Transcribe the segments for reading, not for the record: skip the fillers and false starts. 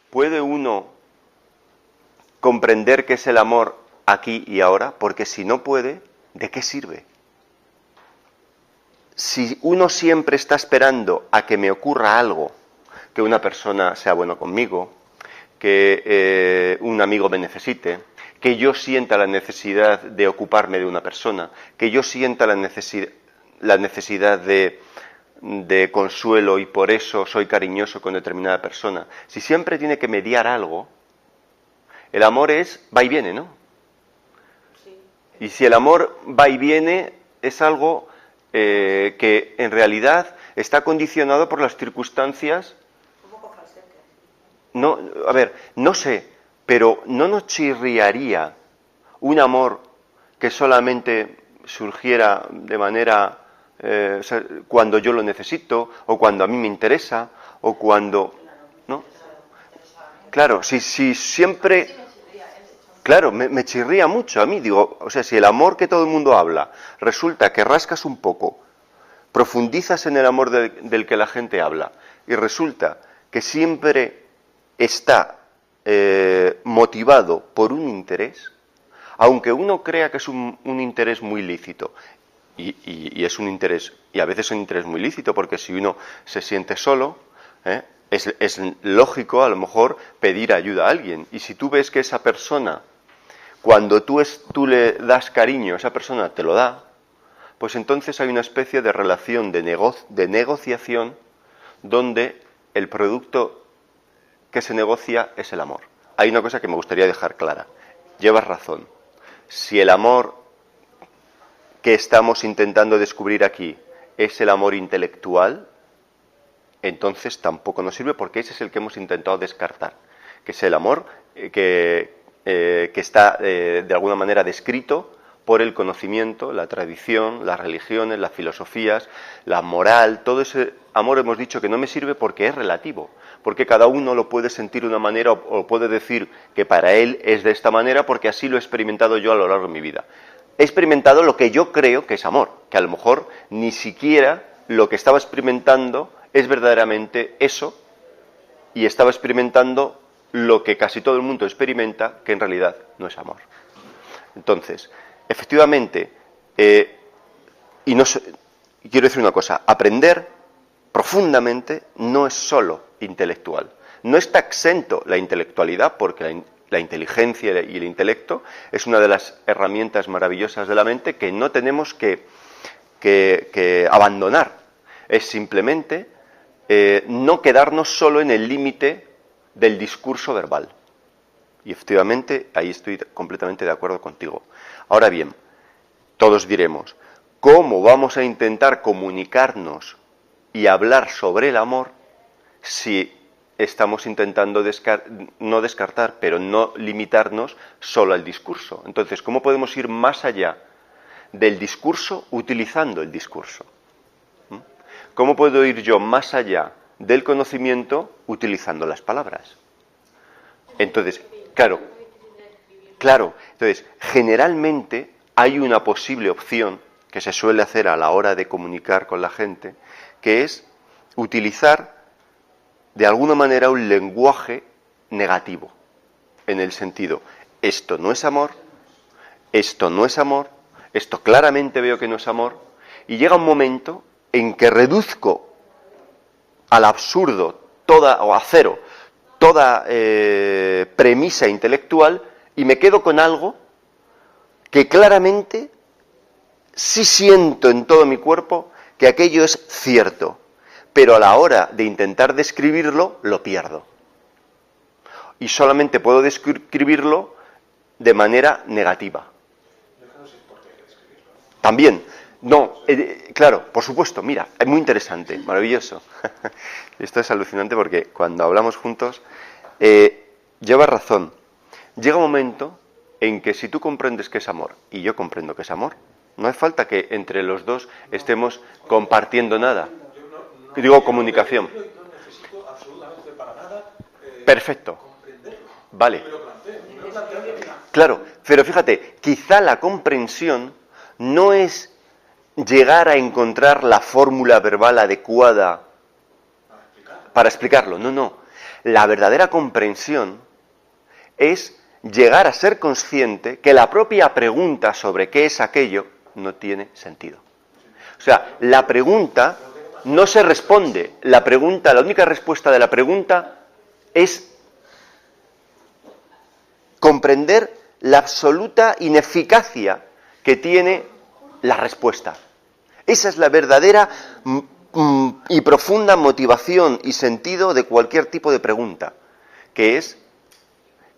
¿puede uno comprender qué es el amor aquí y ahora? Porque si no puede, ¿de qué sirve? Si uno siempre está esperando a que me ocurra algo, que una persona sea bueno conmigo, que un amigo me necesite, que yo sienta la necesidad de ocuparme de una persona, que yo sienta la necesidad de consuelo y por eso soy cariñoso con determinada persona. Si siempre tiene que mediar algo, el amor va y viene, ¿no? Sí. Y si el amor va y viene, es algo que en realidad está condicionado por las circunstancias. Un poco falsete. No, a ver, no sé, pero ¿no nos chirriaría un amor que solamente surgiera de manera o sea, cuando yo lo necesito, o cuando a mí me interesa, o cuando... ¿no? Claro, si siempre... Claro, me chirría mucho a mí, digo, o sea, si el amor que todo el mundo habla, resulta que rascas un poco, profundizas en el amor del que la gente habla, y resulta que siempre está motivado por un interés, aunque uno crea que es un interés muy lícito, y es un interés, y a veces es un interés muy lícito, porque si uno se siente solo, es lógico a lo mejor pedir ayuda a alguien, y si tú ves que esa persona, cuando tú le das cariño, esa persona te lo da, pues entonces hay una especie de relación de negociación donde el producto que se negocia es el amor. Hay una cosa que me gustaría dejar clara. Llevas razón. Si el amor que estamos intentando descubrir aquí es el amor intelectual, entonces tampoco nos sirve, porque ese es el que hemos intentado descartar, que es el amor que está de alguna manera descrito por el conocimiento, la tradición, las religiones, las filosofías, la moral. Todo ese amor hemos dicho que no me sirve porque es relativo, porque cada uno lo puede sentir de una manera o puede decir que para él es de esta manera porque así lo he experimentado yo a lo largo de mi vida. He experimentado lo que yo creo que es amor, que a lo mejor ni siquiera lo que estaba experimentando es verdaderamente eso, y estaba experimentando lo que casi todo el mundo experimenta, que en realidad no es amor. Entonces, efectivamente, quiero decir una cosa, aprender profundamente no es solo intelectual. No está exento la intelectualidad, porque la inteligencia y el intelecto es una de las herramientas maravillosas de la mente que no tenemos que abandonar. Es simplemente no quedarnos solo en el límite del discurso verbal. Y efectivamente, ahí estoy completamente de acuerdo contigo. Ahora bien, todos diremos, ¿cómo vamos a intentar comunicarnos y hablar sobre el amor si estamos intentando no descartar, pero no limitarnos solo al discurso? Entonces, ¿cómo podemos ir más allá del discurso utilizando el discurso? ¿Cómo puedo ir yo más allá del conocimiento utilizando las palabras? Entonces, claro, entonces, generalmente hay una posible opción que se suele hacer a la hora de comunicar con la gente, que es utilizar de alguna manera un lenguaje negativo, en el sentido, esto no es amor, esto no es amor, esto claramente veo que no es amor, y llega un momento en que reduzco al absurdo o a cero toda premisa intelectual y me quedo con algo que claramente sí siento en todo mi cuerpo que aquello es cierto, pero a la hora de intentar describirlo lo pierdo. Y solamente puedo describirlo de manera negativa. También. No, claro, por supuesto, mira, es muy interesante, maravilloso. Esto es alucinante porque cuando hablamos juntos, llevas razón. Llega un momento en que si tú comprendes que es amor y yo comprendo que es amor, no hace falta que entre los dos estemos compartiendo nada. Digo, comunicación. No necesito absolutamente para nada. Perfecto. Vale. Claro, pero fíjate, quizá la comprensión no es llegar a encontrar la fórmula verbal adecuada para explicarlo. No. La verdadera comprensión es llegar a ser consciente que la propia pregunta sobre qué es aquello no tiene sentido. O sea, la pregunta no se responde. La única respuesta de la pregunta es comprender la absoluta ineficacia que tiene la respuesta. Esa es la verdadera y profunda motivación y sentido de cualquier tipo de pregunta, que es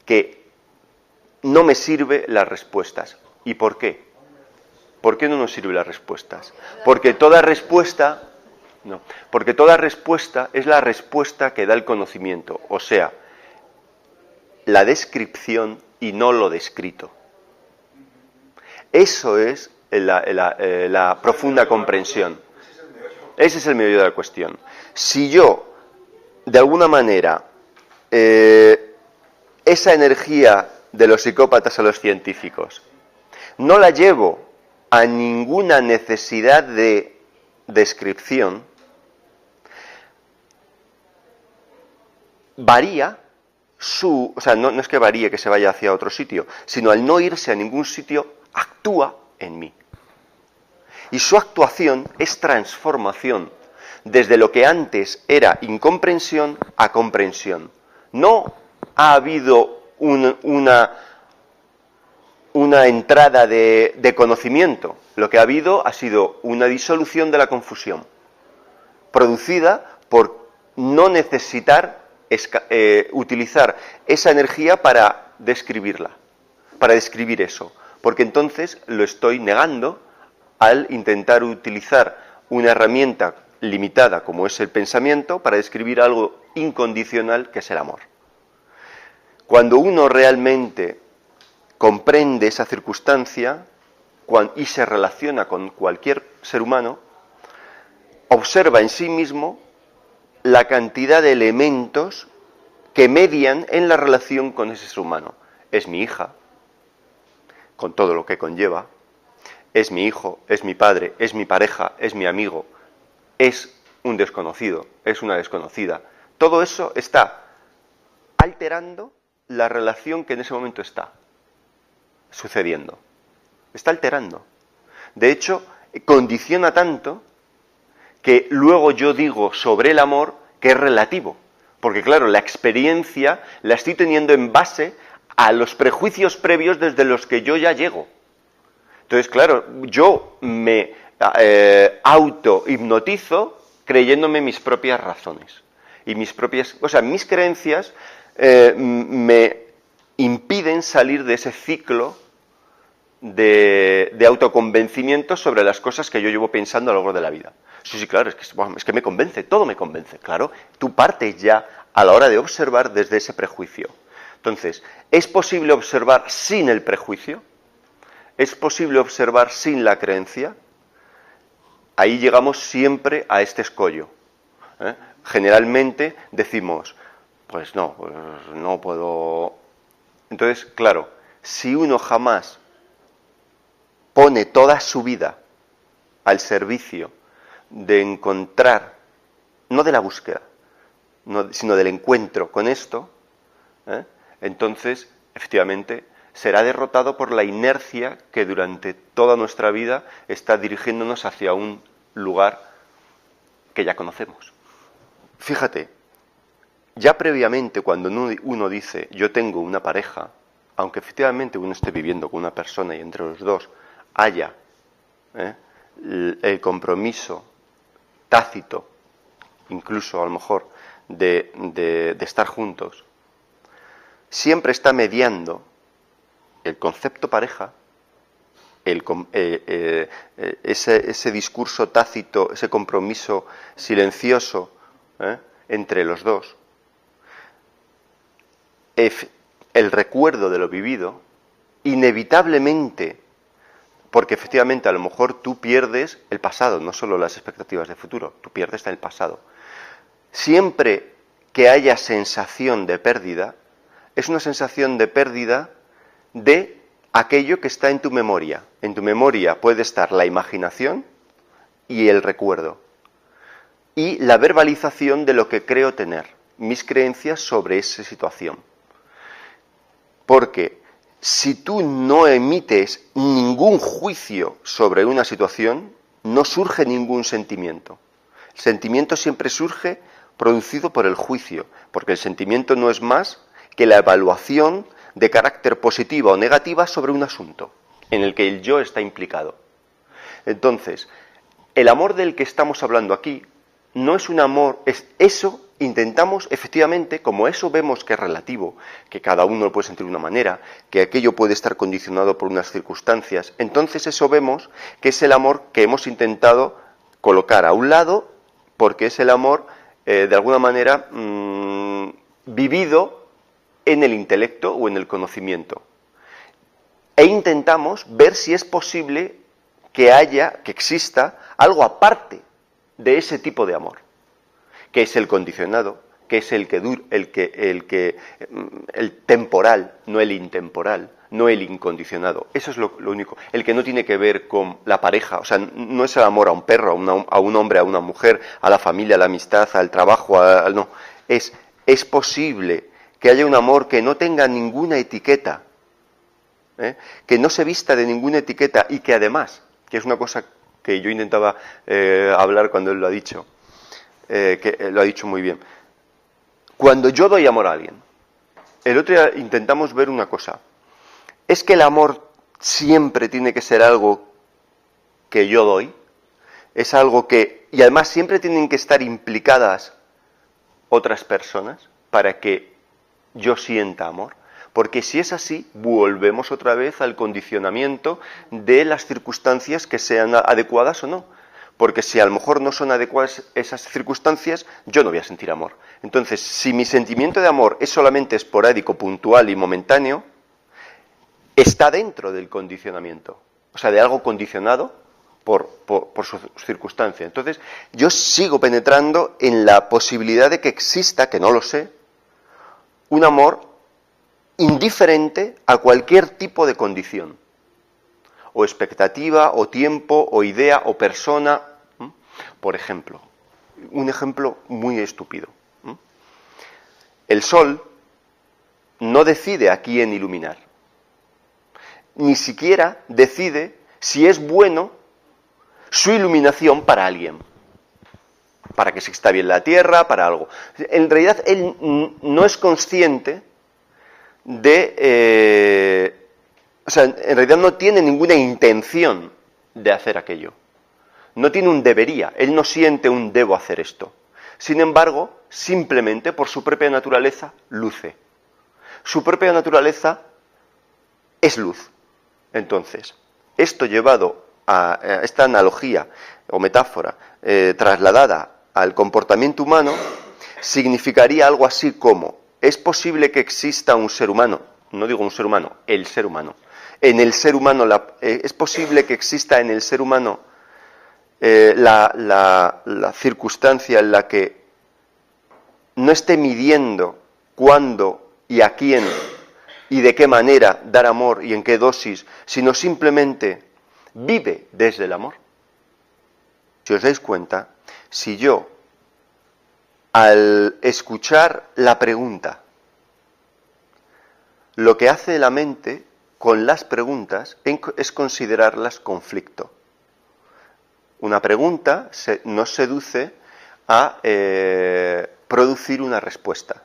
que no me sirven las respuestas. ¿Y por qué? ¿Por qué no nos sirven las respuestas? Porque toda respuesta es la respuesta que da el conocimiento, o sea, la descripción y no lo descrito. Eso es la profunda comprensión. Ese es el meollo de la cuestión. Si yo, de alguna manera, esa energía de los psicópatas a los científicos, no la llevo a ninguna necesidad de descripción, varía no es que varíe, que se vaya hacia otro sitio, sino al no irse a ningún sitio, actúa en mí. Y su actuación es transformación, desde lo que antes era incomprensión a comprensión. No ha habido una entrada de conocimiento. Lo que ha habido ha sido una disolución de la confusión, producida por no necesitar utilizar esa energía para describirla, para describir eso, porque entonces lo estoy negando al intentar utilizar una herramienta limitada como es el pensamiento para describir algo incondicional que es el amor. Cuando uno realmente comprende esa circunstancia y se relaciona con cualquier ser humano, observa en sí mismo la cantidad de elementos que median en la relación con ese ser humano. Es mi hija, con todo lo que conlleva, es mi hijo, es mi padre, es mi pareja, es mi amigo, es un desconocido, es una desconocida. Todo eso está alterando la relación que en ese momento está sucediendo. Está alterando. De hecho, condiciona tanto que luego yo digo sobre el amor que es relativo. Porque claro, la experiencia la estoy teniendo en base a los prejuicios previos desde los que yo ya llego. Entonces, claro, yo me auto-hipnotizo creyéndome mis propias razones. Y mis creencias me impiden salir de ese ciclo de autoconvencimiento sobre las cosas que yo llevo pensando a lo largo de la vida. Sí, claro, es que me convence, todo me convence. Claro, tú partes ya a la hora de observar desde ese prejuicio. Entonces, ¿es posible observar sin el prejuicio? ¿Es posible observar sin la creencia? Ahí llegamos siempre a este escollo. Generalmente decimos, pues no puedo. Entonces, claro, si uno jamás pone toda su vida al servicio de encontrar, no de la búsqueda, sino del encuentro con esto, entonces, efectivamente, será derrotado por la inercia que durante toda nuestra vida está dirigiéndonos hacia un lugar que ya conocemos. Fíjate, ya previamente cuando uno dice yo tengo una pareja, aunque efectivamente uno esté viviendo con una persona y entre los dos haya el compromiso tácito, incluso a lo mejor de estar juntos, siempre está mediando el concepto pareja, ese discurso tácito, ese compromiso silencioso entre los dos, el recuerdo de lo vivido, inevitablemente, porque efectivamente a lo mejor tú pierdes el pasado, no solo las expectativas de futuro, tú pierdes el pasado. Siempre que haya sensación de pérdida, es una sensación de pérdida de aquello que está en tu memoria. En tu memoria puede estar la imaginación y el recuerdo. Y la verbalización de lo que creo tener. mis creencias sobre esa situación. Porque si tú no emites ningún juicio sobre una situación, no surge ningún sentimiento. El sentimiento siempre surge producido por el juicio, porque el sentimiento no es más que la evaluación de carácter positiva o negativa sobre un asunto en el que el yo está implicado. Entonces, el amor del que estamos hablando aquí no es un amor, es eso. Intentamos, efectivamente, como eso vemos que es relativo, que cada uno lo puede sentir de una manera, que aquello puede estar condicionado por unas circunstancias, entonces eso vemos que es el amor que hemos intentado colocar a un lado, porque es el amor, de alguna manera, vivido en el intelecto o en el conocimiento. E intentamos ver si es posible que exista algo aparte de ese tipo de amor, que es el condicionado, que es el temporal, no el intemporal, no el incondicionado. Eso es lo único. El que no tiene que ver con la pareja, o sea, no es el amor a un perro, a un hombre, a una mujer, a la familia, a la amistad, al trabajo, no. Es posible que haya un amor que no tenga ninguna etiqueta, que no se vista de ninguna etiqueta y que además, que es una cosa que yo intentaba hablar cuando él lo ha dicho, que lo ha dicho muy bien. Cuando yo doy amor a alguien, el otro día intentamos ver una cosa. ¿Es que el amor siempre tiene que ser algo que yo doy? ¿Es algo que... y además siempre tienen que estar implicadas otras personas para que yo sienta amor? Porque si es así, volvemos otra vez al condicionamiento de las circunstancias que sean adecuadas o no. Porque si a lo mejor no son adecuadas esas circunstancias, yo no voy a sentir amor. Entonces, si mi sentimiento de amor es solamente esporádico, puntual y momentáneo, está dentro del condicionamiento. O sea, de algo condicionado por su circunstancia. Entonces, yo sigo penetrando en la posibilidad de que exista, que no lo sé, un amor indiferente a cualquier tipo de condición, o expectativa, o tiempo, o idea, o persona. Por ejemplo, un ejemplo muy estúpido. El sol no decide a quién iluminar, ni siquiera decide si es bueno su iluminación para alguien, para que se está bien la tierra, para algo. En realidad él no es consciente o sea, en realidad no tiene ninguna intención de hacer aquello. No tiene un debería, él no siente un debo hacer esto. Sin embargo, simplemente por su propia naturaleza, luce. Su propia naturaleza es luz. Entonces, esto llevado a esta analogía o metáfora trasladada al comportamiento humano, significaría algo así como: es posible que exista un ser humano, no digo un ser humano, el ser humano. En el ser humano, es posible que exista en el ser humano la circunstancia en la que no esté midiendo cuándo y a quién y de qué manera dar amor y en qué dosis, sino simplemente vive desde el amor. Si os dais cuenta, si yo, al escuchar la pregunta, lo que hace la mente con las preguntas es considerarlas conflicto. Una pregunta nos seduce a producir una respuesta.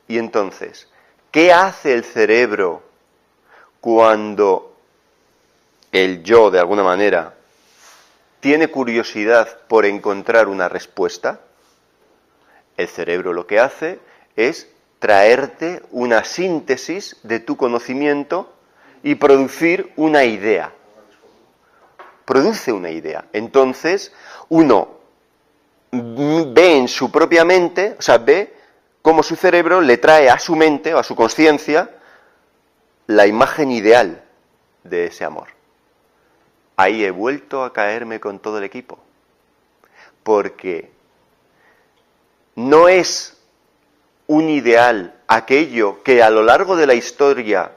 Y entonces, ¿qué hace el cerebro cuando el yo, de alguna manera, tiene curiosidad por encontrar una respuesta? El cerebro lo que hace es traerte una síntesis de tu conocimiento y producir una idea. Produce una idea. Entonces, uno ve en su propia mente, o sea, ve cómo su cerebro le trae a su mente o a su conciencia la imagen ideal de ese amor. Ahí he vuelto a caerme con todo el equipo. Porque no es un ideal aquello que a lo largo de la historia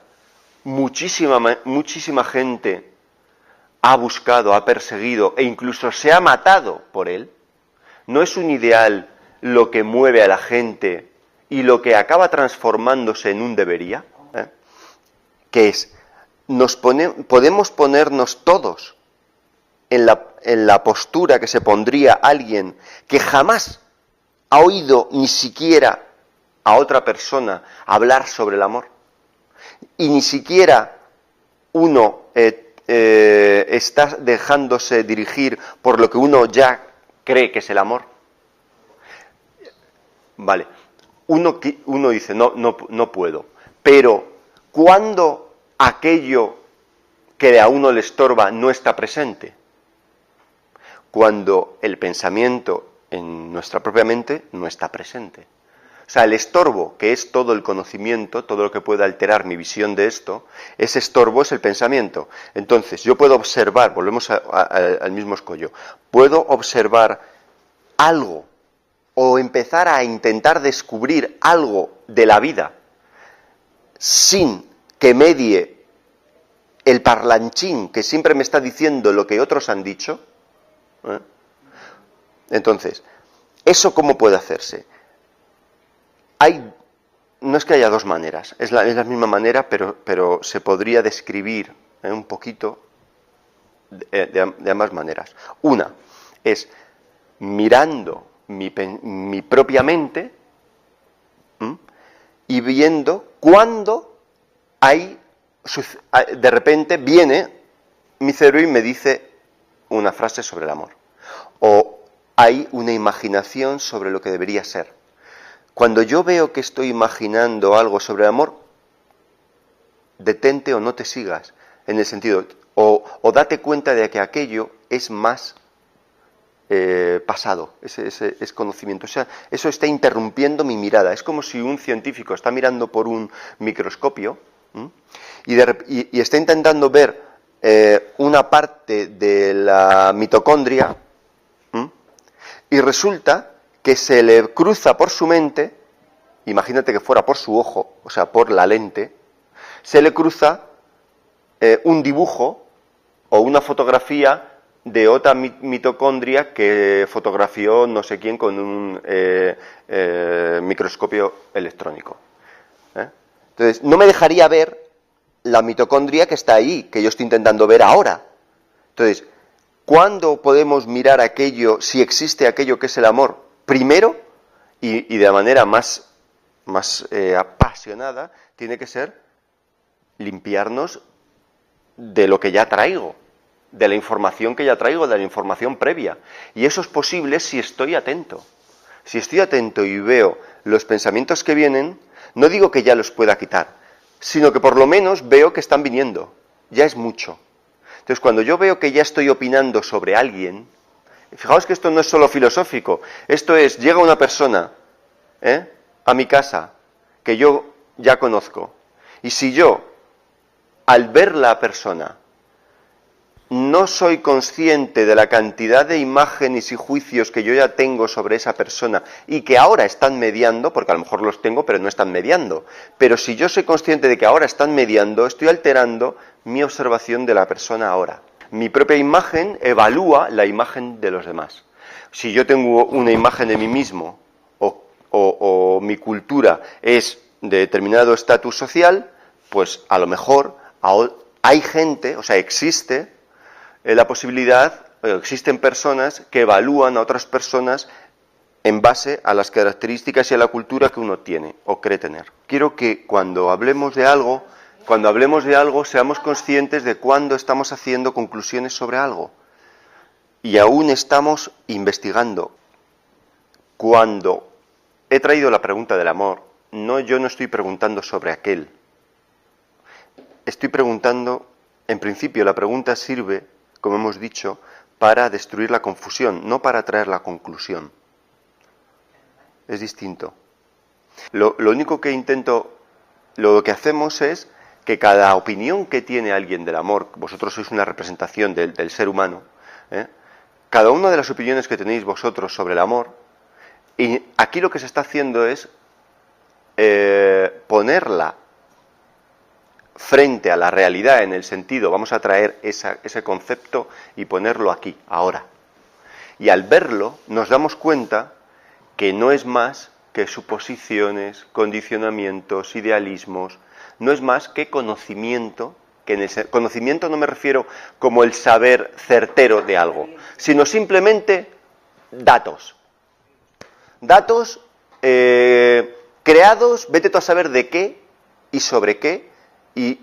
muchísima gente ha buscado, ha perseguido e incluso se ha matado por él. No es un ideal lo que mueve a la gente y lo que acaba transformándose en un debería, que es, podemos ponernos todos en la postura que se pondría alguien que jamás ha oído ni siquiera a otra persona hablar sobre el amor, y ni siquiera uno está dejándose dirigir por lo que uno ya cree que es el amor. Vale, uno dice, no puedo, pero ¿cuándo aquello que a uno le estorba no está presente? Cuando el pensamiento en nuestra propia mente no está presente. O sea, el estorbo, que es todo el conocimiento, todo lo que puede alterar mi visión de esto, ese estorbo es el pensamiento. Entonces, yo puedo observar, volvemos al mismo escollo, puedo observar algo o empezar a intentar descubrir algo de la vida sin que medie el parlanchín que siempre me está diciendo lo que otros han dicho. Entonces, ¿eso cómo puede hacerse? No es que haya dos maneras, es la misma manera, pero se podría describir un poquito de ambas maneras. Una es mirando mi propia mente y viendo cuándo de repente viene mi cerebro y me dice una frase sobre el amor, o hay una imaginación sobre lo que debería ser. Cuando yo veo que estoy imaginando algo sobre el amor, detente o no te sigas, en el sentido, o date cuenta de que aquello es más pasado, es conocimiento. O sea, eso está interrumpiendo mi mirada. Es como si un científico está mirando por un microscopio y está intentando ver una parte de la mitocondria y resulta que se le cruza por su mente, imagínate que fuera por su ojo, o sea, por la lente, se le cruza un dibujo o una fotografía de otra mitocondria que fotografió no sé quién con un microscopio electrónico. Entonces, no me dejaría ver la mitocondria que está ahí, que yo estoy intentando ver ahora. Entonces, ¿cuándo podemos mirar aquello, si existe aquello que es el amor? Primero, y de la manera más apasionada, tiene que ser limpiarnos de lo que ya traigo, de la información que ya traigo, de la información previa. Y eso es posible si estoy atento. Si estoy atento y veo los pensamientos que vienen, no digo que ya los pueda quitar, sino que por lo menos veo que están viniendo. Ya es mucho. Entonces, cuando yo veo que ya estoy opinando sobre alguien, fijaos que esto no es solo filosófico, esto es, llega una persona a mi casa que yo ya conozco, y si yo, al ver la persona, no soy consciente de la cantidad de imágenes y juicios que yo ya tengo sobre esa persona y que ahora están mediando, porque a lo mejor los tengo pero no están mediando, pero si yo soy consciente de que ahora están mediando, estoy alterando mi observación de la persona ahora. Mi propia imagen evalúa la imagen de los demás. Si yo tengo una imagen de mí mismo o mi cultura es de determinado estatus social, pues a lo mejor hay gente, o sea, existe la posibilidad, existen personas que evalúan a otras personas en base a las características y a la cultura que uno tiene o cree tener. Quiero que cuando hablemos de algo seamos conscientes de cuándo estamos haciendo conclusiones sobre algo y aún estamos investigando. Cuando he traído la pregunta del amor, yo no estoy preguntando sobre aquel. Estoy preguntando, en principio la pregunta sirve, como hemos dicho, para destruir la confusión, no para traer la conclusión. Es distinto. Lo único que lo que hacemos es que cada opinión que tiene alguien del amor, vosotros sois una representación del ser humano, cada una de las opiniones que tenéis vosotros sobre el amor, y aquí lo que se está haciendo es ponerla frente a la realidad en el sentido, vamos a traer ese concepto y ponerlo aquí, ahora. Y al verlo, nos damos cuenta que no es más que suposiciones, condicionamientos, idealismos, no es más que conocimiento, que en el conocimiento no me refiero como el saber certero de algo, sino simplemente datos. Datos creados, vete tú a saber de qué y sobre qué, y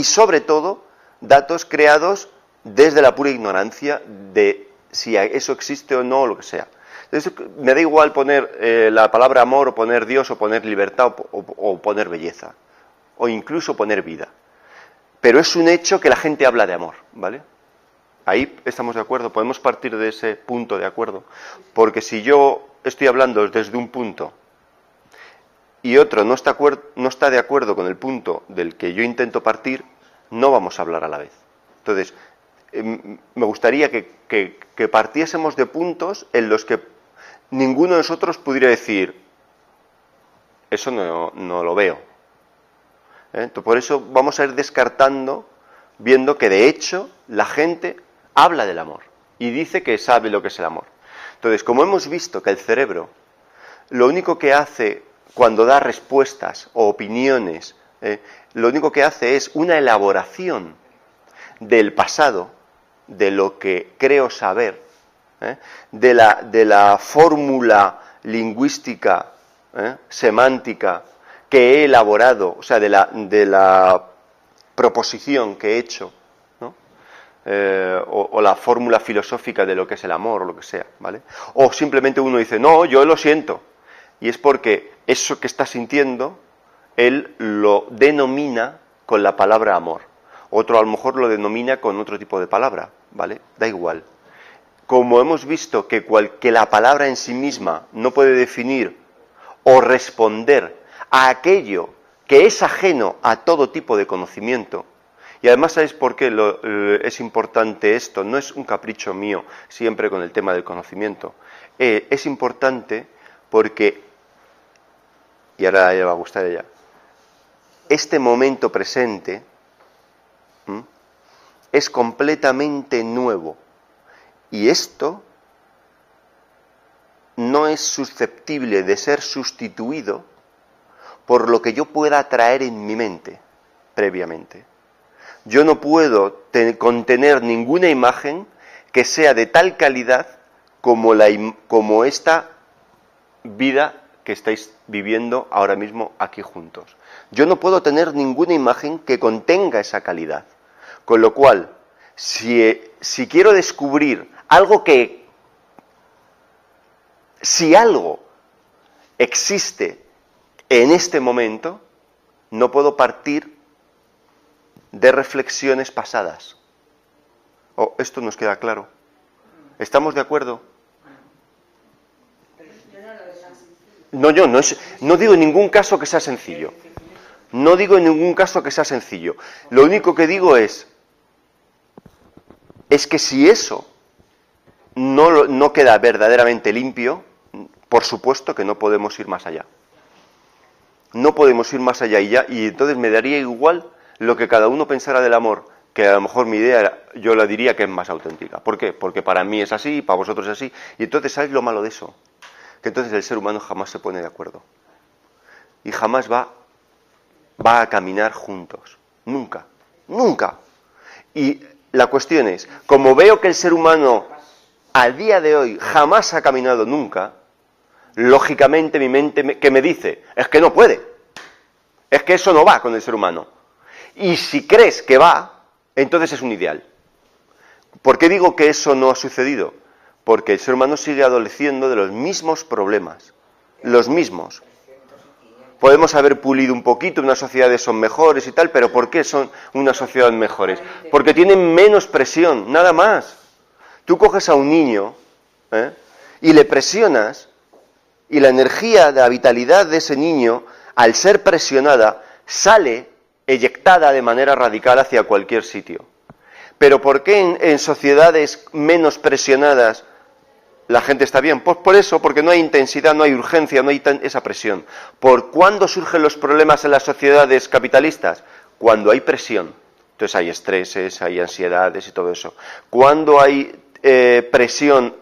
sobre todo datos creados desde la pura ignorancia de si eso existe o no, o lo que sea. Entonces, me da igual poner la palabra amor, o poner Dios, o poner libertad, o poner belleza, o incluso poner vida. Pero es un hecho que la gente habla de amor, ¿vale? Ahí estamos de acuerdo, podemos partir de ese punto de acuerdo, porque si yo estoy hablando desde un punto y otro no está de acuerdo con el punto del que yo intento partir, no vamos a hablar a la vez. Entonces, me gustaría que partiésemos de puntos en los que ninguno de nosotros pudiera decir, eso no lo veo. Entonces, por eso vamos a ir descartando, viendo que de hecho la gente habla del amor y dice que sabe lo que es el amor. Entonces, como hemos visto que el cerebro lo único que hace cuando da respuestas o opiniones, lo único que hace es una elaboración del pasado, de lo que creo saber, de la fórmula lingüística, semántica que he elaborado, o sea, de la proposición que he hecho, ¿no? O la fórmula filosófica de lo que es el amor, o lo que sea, ¿vale? O simplemente uno dice, no, yo lo siento, y es porque eso que está sintiendo, él lo denomina con la palabra amor. Otro a lo mejor lo denomina con otro tipo de palabra, ¿vale? Da igual. Como hemos visto que la palabra en sí misma no puede definir o responder a aquello que es ajeno a todo tipo de conocimiento, y además, ¿sabéis por qué es importante esto? No es un capricho mío siempre con el tema del conocimiento. Es importante porque, y ahora le va a gustar a ella, este momento presente es completamente nuevo, y esto no es susceptible de ser sustituido por lo que yo pueda traer en mi mente previamente. Yo no puedo contener ninguna imagen que sea de tal calidad como esta vida que estáis viviendo ahora mismo aquí juntos. Yo no puedo tener ninguna imagen que contenga esa calidad. Con lo cual, si quiero descubrir algo si algo existe en este momento, no puedo partir de reflexiones pasadas. ¿Esto nos queda claro? ¿Estamos de acuerdo? No digo en ningún caso que sea sencillo. No digo en ningún caso que sea sencillo. Lo único que digo es que si eso no queda verdaderamente limpio, por supuesto que no podemos ir más allá. No podemos ir más allá y entonces me daría igual lo que cada uno pensara del amor, que a lo mejor mi idea yo la diría que es más auténtica. ¿Por qué? Porque para mí es así, para vosotros es así. Y entonces, ¿sabes lo malo de eso? Que entonces el ser humano jamás se pone de acuerdo. Y jamás va a caminar juntos. Nunca. Nunca. Y la cuestión es, como veo que el ser humano al día de hoy jamás ha caminado nunca, lógicamente mi mente que me dice, es que no puede. Es que eso no va con el ser humano. Y si crees que va, entonces es un ideal. ¿Por qué digo que eso no ha sucedido? Porque el ser humano sigue adoleciendo de los mismos problemas. Los mismos. Podemos haber pulido un poquito, unas sociedades son mejores y tal, pero ¿por qué son unas sociedades mejores? Porque tienen menos presión, nada más. Tú coges a un niño y le presionas, y la energía, la vitalidad de ese niño, al ser presionada, sale eyectada de manera radical hacia cualquier sitio. Pero ¿por qué en sociedades menos presionadas la gente está bien? Pues por eso, porque no hay intensidad, no hay urgencia, no hay esa presión. ¿Por cuándo surgen los problemas en las sociedades capitalistas? Cuando hay presión. Entonces hay estreses, hay ansiedades y todo eso. Cuando hay presión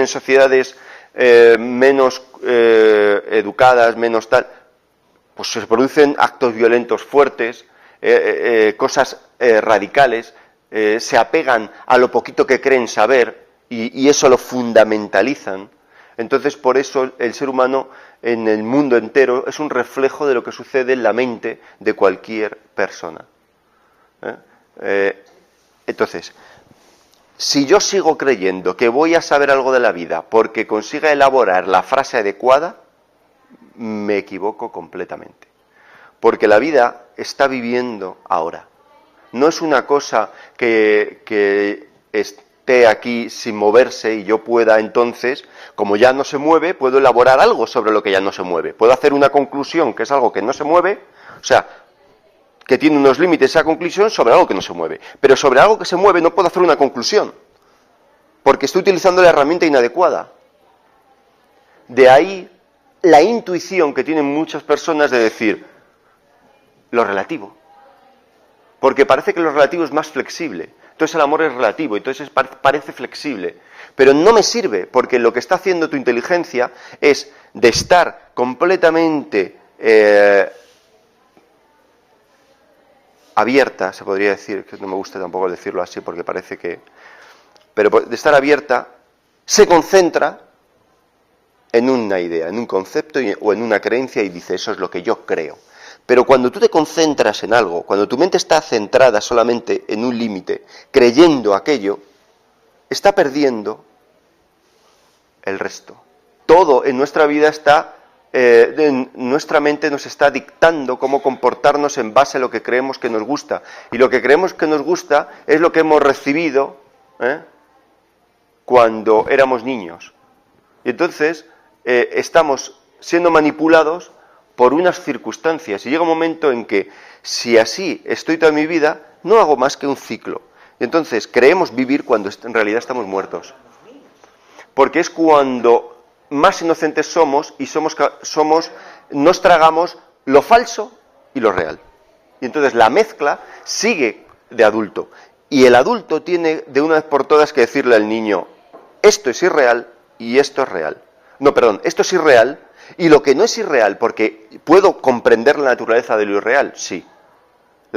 en sociedades menos educadas, menos tal, pues se producen actos violentos fuertes, cosas radicales, se apegan a lo poquito que creen saber y eso lo fundamentalizan. Entonces, por eso el ser humano en el mundo entero es un reflejo de lo que sucede en la mente de cualquier persona. Entonces, si yo sigo creyendo que voy a saber algo de la vida porque consiga elaborar la frase adecuada, me equivoco completamente. Porque la vida está viviendo ahora. No es una cosa que esté aquí sin moverse y yo pueda entonces, como ya no se mueve, puedo elaborar algo sobre lo que ya no se mueve. Puedo hacer una conclusión que es algo que no se mueve, o sea, que tiene unos límites esa conclusión sobre algo que no se mueve. Pero sobre algo que se mueve no puedo hacer una conclusión, porque estoy utilizando la herramienta inadecuada. De ahí la intuición que tienen muchas personas de decir lo relativo. Porque parece que lo relativo es más flexible. Entonces el amor es relativo, entonces parece flexible. Pero no me sirve, porque lo que está haciendo tu inteligencia es de estar completamente abierta, se podría decir, que no me gusta tampoco decirlo así porque parece que... Pero de estar abierta, se concentra en una idea, en un concepto o en una creencia y dice, eso es lo que yo creo. Pero cuando tú te concentras en algo, cuando tu mente está centrada solamente en un límite, creyendo aquello, está perdiendo el resto. Todo en nuestra vida está, nuestra mente nos está dictando cómo comportarnos en base a lo que creemos que nos gusta. Y lo que creemos que nos gusta es lo que hemos recibido cuando éramos niños. Y entonces estamos siendo manipulados por unas circunstancias, y llega un momento en que, si así estoy toda mi vida, no hago más que un ciclo. Y entonces creemos vivir cuando en realidad estamos muertos. Porque es cuando más inocentes somos y nos tragamos lo falso y lo real. Y entonces la mezcla sigue de adulto. Y el adulto tiene de una vez por todas que decirle al niño, esto es irreal y esto es real. No, perdón, esto es irreal. Y lo que no es irreal, porque puedo comprender la naturaleza de lo irreal, sí,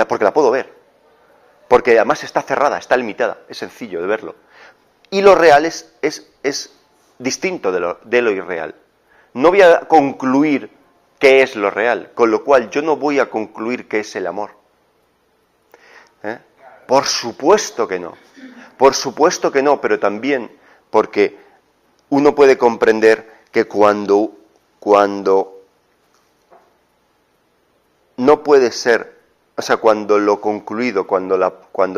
porque la puedo ver, porque además está cerrada, está limitada, es sencillo de verlo. Y lo real es distinto de lo irreal. No voy a concluir qué es lo real, con lo cual yo no voy a concluir qué es el amor. Por supuesto que no, pero también porque uno puede comprender que cuando no puede ser, o sea, cuando lo concluido, cuando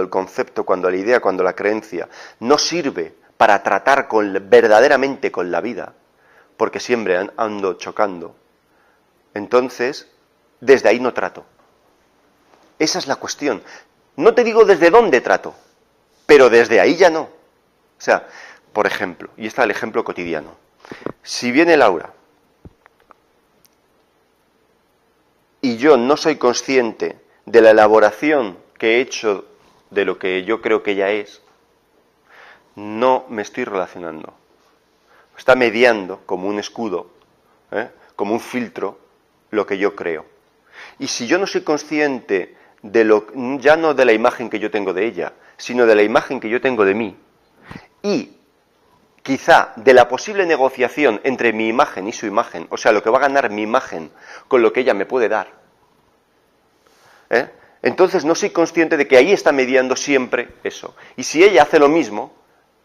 el concepto, cuando la idea, cuando la creencia no sirve para tratar verdaderamente con la vida, porque siempre ando chocando, entonces desde ahí no trato. Esa es la cuestión. No te digo desde dónde trato, pero desde ahí ya no. O sea, por ejemplo, y está el ejemplo cotidiano. Si viene Laura y yo no soy consciente de la elaboración que he hecho de lo que yo creo que ella es, no me estoy relacionando. Está mediando como un escudo, como un filtro, lo que yo creo. Y si yo no soy consciente ya no de la imagen que yo tengo de ella, sino de la imagen que yo tengo de mí, y quizá de la posible negociación entre mi imagen y su imagen, o sea, lo que va a ganar mi imagen con lo que ella me puede dar, entonces no soy consciente de que ahí está mediando siempre eso. Y si ella hace lo mismo,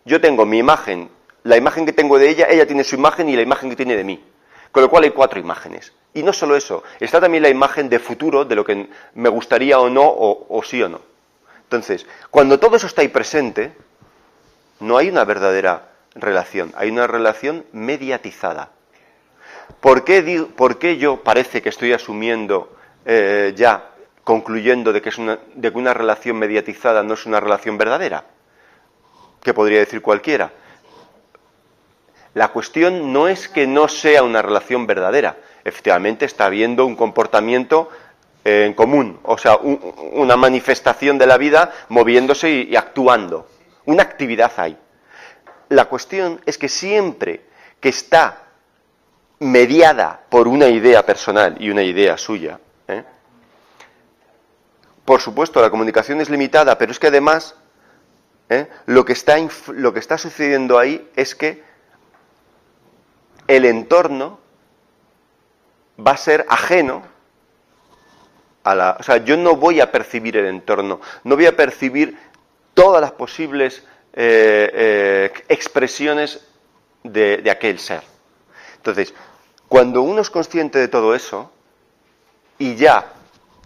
yo tengo mi imagen, la imagen que tengo de ella, ella tiene su imagen y la imagen que tiene de mí. Con lo cual hay 4 imágenes. Y no solo eso, está también la imagen de futuro, de lo que me gustaría o no, o sí o no. Entonces, cuando todo eso está ahí presente, no hay una verdadera relación, hay una relación mediatizada. ¿Por qué yo parece que estoy asumiendo ya, concluyendo de que una relación mediatizada no es una relación verdadera? ¿Qué podría decir cualquiera? La cuestión no es que no sea una relación verdadera. Efectivamente está habiendo un comportamiento en común, o sea, una manifestación de la vida moviéndose y actuando. Una actividad hay. La cuestión es que siempre que está mediada por una idea personal y una idea suya, ¿eh? Por supuesto, la comunicación es limitada, pero es que además lo que está sucediendo ahí es que el entorno va a ser ajeno a la... O sea, yo no voy a percibir el entorno, no voy a percibir todas las posibles expresiones de aquel ser. Entonces, cuando uno es consciente de todo eso y ya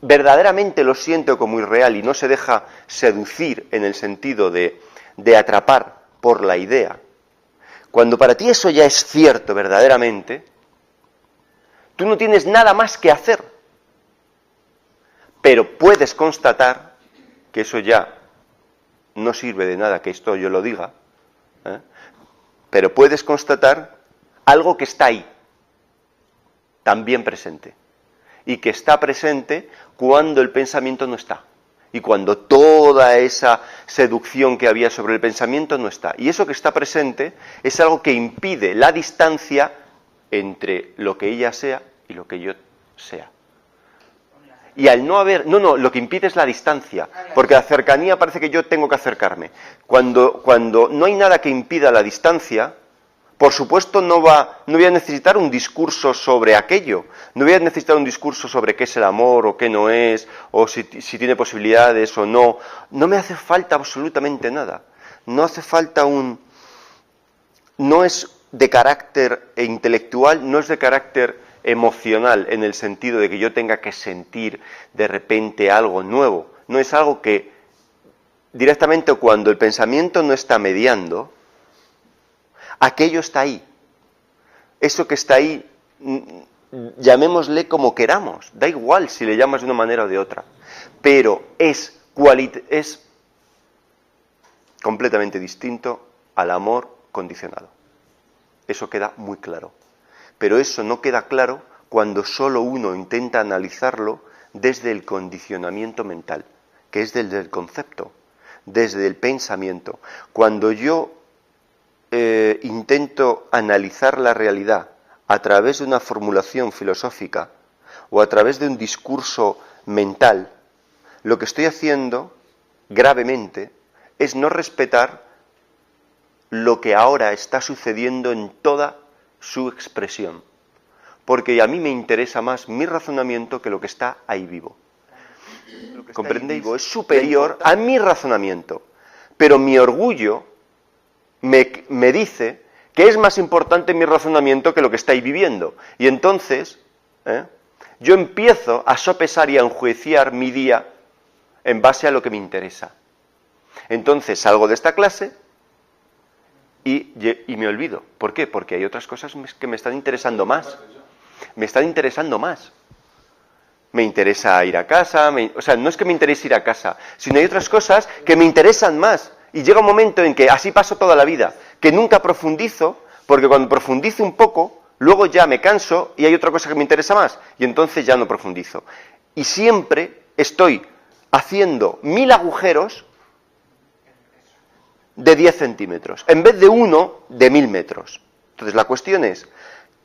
verdaderamente lo siente como irreal y no se deja seducir en el sentido de atrapar por la idea, cuando para ti eso ya es cierto verdaderamente, tú no tienes nada más que hacer, pero puedes constatar que eso ya no sirve de nada que esto yo lo diga, pero puedes constatar algo que está ahí, también presente, y que está presente cuando el pensamiento no está, y cuando toda esa seducción que había sobre el pensamiento no está. Y eso que está presente es algo que impide la distancia entre lo que ella sea y lo que yo sea. Y al no haber... No, lo que impide es la distancia, porque la cercanía parece que yo tengo que acercarme. Cuando no hay nada que impida la distancia, por supuesto no voy a necesitar un discurso sobre aquello, no voy a necesitar un discurso sobre qué es el amor o qué no es, o si tiene posibilidades o no. No me hace falta absolutamente nada. No hace falta no es de carácter intelectual, no es de carácter emocional, en el sentido de que yo tenga que sentir de repente algo nuevo. No es algo que directamente cuando el pensamiento no está mediando, aquello está ahí. Eso que está ahí, llamémosle como queramos, da igual si le llamas de una manera o de otra, pero es completamente distinto al amor condicionado. Eso queda muy claro. Pero eso no queda claro cuando solo uno intenta analizarlo desde el condicionamiento mental, que es desde el concepto, desde el pensamiento. Cuando yo intento analizar la realidad a través de una formulación filosófica o a través de un discurso mental, lo que estoy haciendo gravemente es no respetar lo que ahora está sucediendo en toda su expresión, porque a mí me interesa más mi razonamiento que lo que está ahí vivo. ¿Comprendéis? Es superior a mi razonamiento, pero mi orgullo me dice que es más importante mi razonamiento que lo que estáis viviendo. Y entonces, yo empiezo a sopesar y a enjuiciar mi día en base a lo que me interesa. Entonces salgo de esta clase y me olvido. ¿Por qué? Porque hay otras cosas que me están interesando más. Me están interesando más. Me interesa ir a casa, o sea, no es que me interese ir a casa, sino hay otras cosas que me interesan más. Y llega un momento en que así paso toda la vida, que nunca profundizo, porque cuando profundizo un poco, luego ya me canso y hay otra cosa que me interesa más, y entonces ya no profundizo. Y siempre estoy haciendo 1000 agujeros de 10 centímetros, en vez de uno de 1000 metros. Entonces la cuestión es,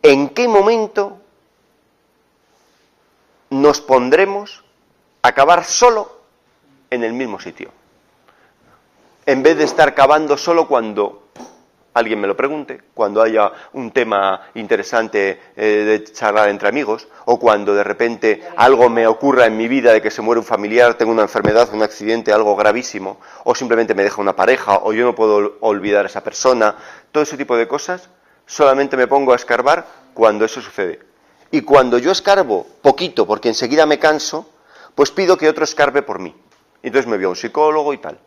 ¿en qué momento nos pondremos a cavar solo en el mismo sitio? En vez de estar cavando solo cuando alguien me lo pregunte, cuando haya un tema interesante de charlar entre amigos, o cuando de repente algo me ocurra en mi vida de que se muere un familiar, tengo una enfermedad, un accidente, algo gravísimo, o simplemente me deja una pareja, o yo no puedo olvidar a esa persona, todo ese tipo de cosas, solamente me pongo a escarbar cuando eso sucede. Y cuando yo escarbo poquito, porque enseguida me canso, pues pido que otro escarbe por mí. Entonces me voy a un psicólogo y tal.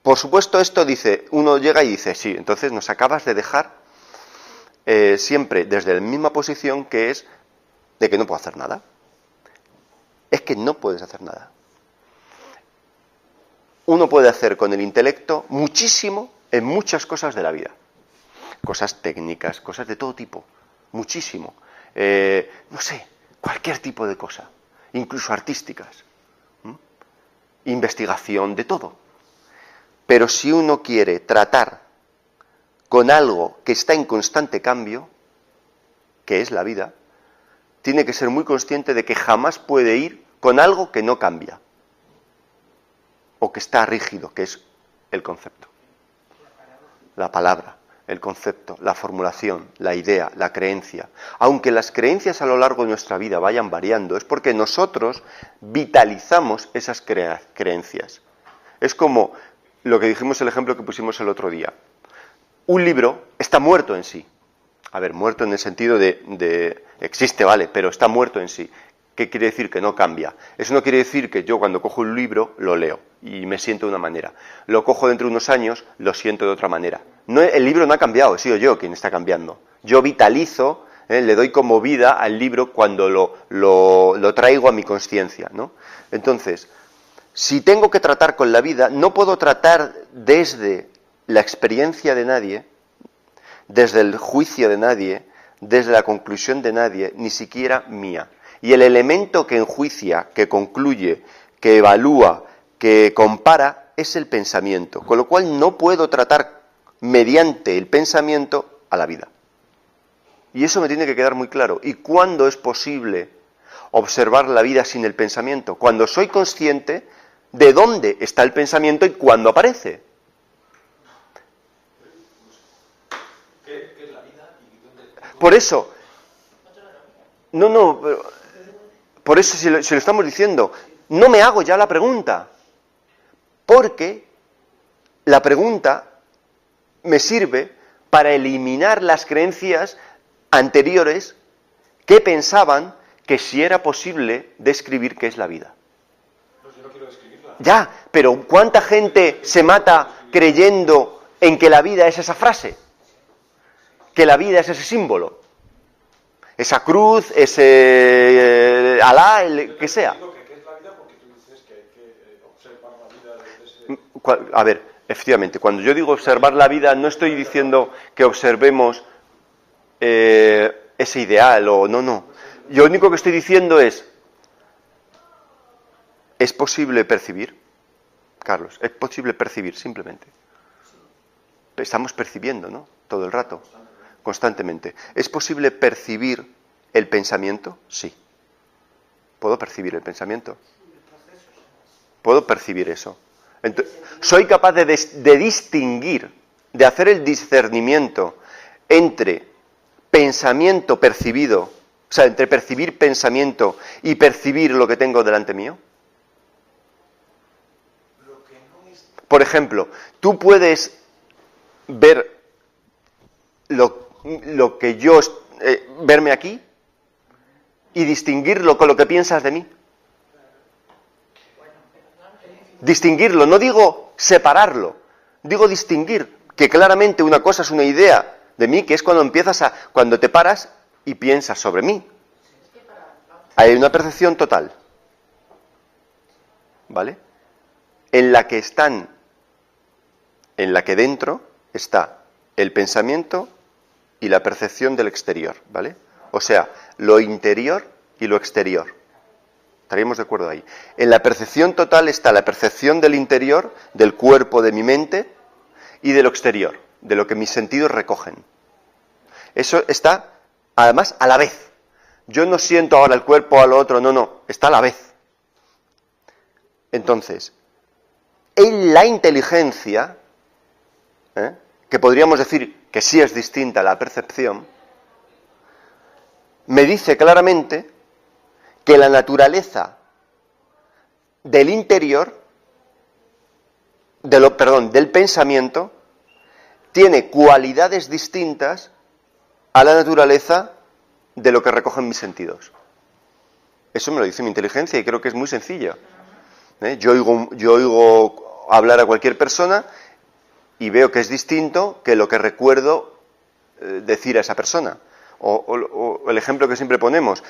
Por supuesto, esto dice, uno llega y dice, sí, entonces nos acabas de dejar siempre desde la misma posición, que es de que no puedo hacer nada. Es que no puedes hacer nada. Uno puede hacer con el intelecto muchísimo en muchas cosas de la vida. Cosas técnicas, cosas de todo tipo, muchísimo. No sé, cualquier tipo de cosa, incluso artísticas. Investigación, de todo. Pero si uno quiere tratar con algo que está en constante cambio, que es la vida, tiene que ser muy consciente de que jamás puede ir con algo que no cambia, o que está rígido, que es el concepto, la palabra, el concepto, la formulación, la idea, la creencia. Aunque las creencias a lo largo de nuestra vida vayan variando, es porque nosotros vitalizamos esas creencias. Es como lo que dijimos, el ejemplo que pusimos el otro día. Un libro está muerto en sí. A ver, muerto en el sentido de existe, vale, pero está muerto en sí. ¿Qué quiere decir? Que no cambia. Eso no quiere decir que yo cuando cojo un libro lo leo y me siento de una manera. Lo cojo dentro de unos años, lo siento de otra manera. No, el libro no ha cambiado, he sido yo quien está cambiando. Yo vitalizo, le doy como vida al libro cuando lo traigo a mi conciencia, ¿no? Entonces, si tengo que tratar con la vida, no puedo tratar desde la experiencia de nadie, desde el juicio de nadie, desde la conclusión de nadie, ni siquiera mía. Y el elemento que enjuicia, que concluye, que evalúa, que compara, es el pensamiento. Con lo cual no puedo tratar mediante el pensamiento a la vida. Y eso me tiene que quedar muy claro. ¿Y cuándo es posible observar la vida sin el pensamiento? Cuando soy consciente de dónde está el pensamiento y cuándo aparece. ¿Qué es la vida y dónde? Por eso, por eso si lo estamos diciendo, no me hago ya la pregunta, porque la pregunta me sirve para eliminar las creencias anteriores que pensaban que si era posible describir qué es la vida. No, yo no quiero describirla. Ya, pero ¿cuánta gente se mata creyendo en que la vida es esa frase? Que la vida es ese símbolo. Esa cruz, ese Alá, el que sea. Digo que es la vida porque tú dices que hay que observar la vida desde ese... A ver, efectivamente, cuando yo digo observar la vida, no estoy diciendo que observemos ese ideal o no. Yo lo único que estoy diciendo ¿es posible percibir? Carlos, es posible percibir simplemente. Estamos percibiendo, ¿no? Todo el rato, constantemente. ¿Es posible percibir el pensamiento? Sí. ¿Puedo percibir el pensamiento? ¿Puedo percibir eso? Entonces, soy capaz de distinguir, de hacer el discernimiento entre pensamiento percibido, o sea, entre percibir pensamiento y percibir lo que tengo delante mío. Por ejemplo, tú puedes ver lo que yo, verme aquí y distinguirlo con lo que piensas de mí. Distinguirlo, no digo separarlo, digo distinguir, que claramente una cosa es una idea de mí, que es cuando te paras y piensas sobre mí. Hay una percepción total, ¿vale? En la que dentro está el pensamiento y la percepción del exterior, ¿vale? O sea, lo interior y lo exterior. Estaríamos de acuerdo ahí. En la percepción total está la percepción del interior, del cuerpo, de mi mente, y de lo exterior, de lo que mis sentidos recogen. Eso está, además, a la vez. Yo no siento ahora el cuerpo a lo otro, no, está a la vez. Entonces, en la inteligencia, que podríamos decir que sí es distinta a la percepción, me dice claramente que la naturaleza del interior, del pensamiento, tiene cualidades distintas a la naturaleza de lo que recogen mis sentidos. Eso me lo dice mi inteligencia y creo que es muy sencillo. Yo oigo hablar a cualquier persona y veo que es distinto que lo que recuerdo decir a esa persona. O el ejemplo que siempre ponemos,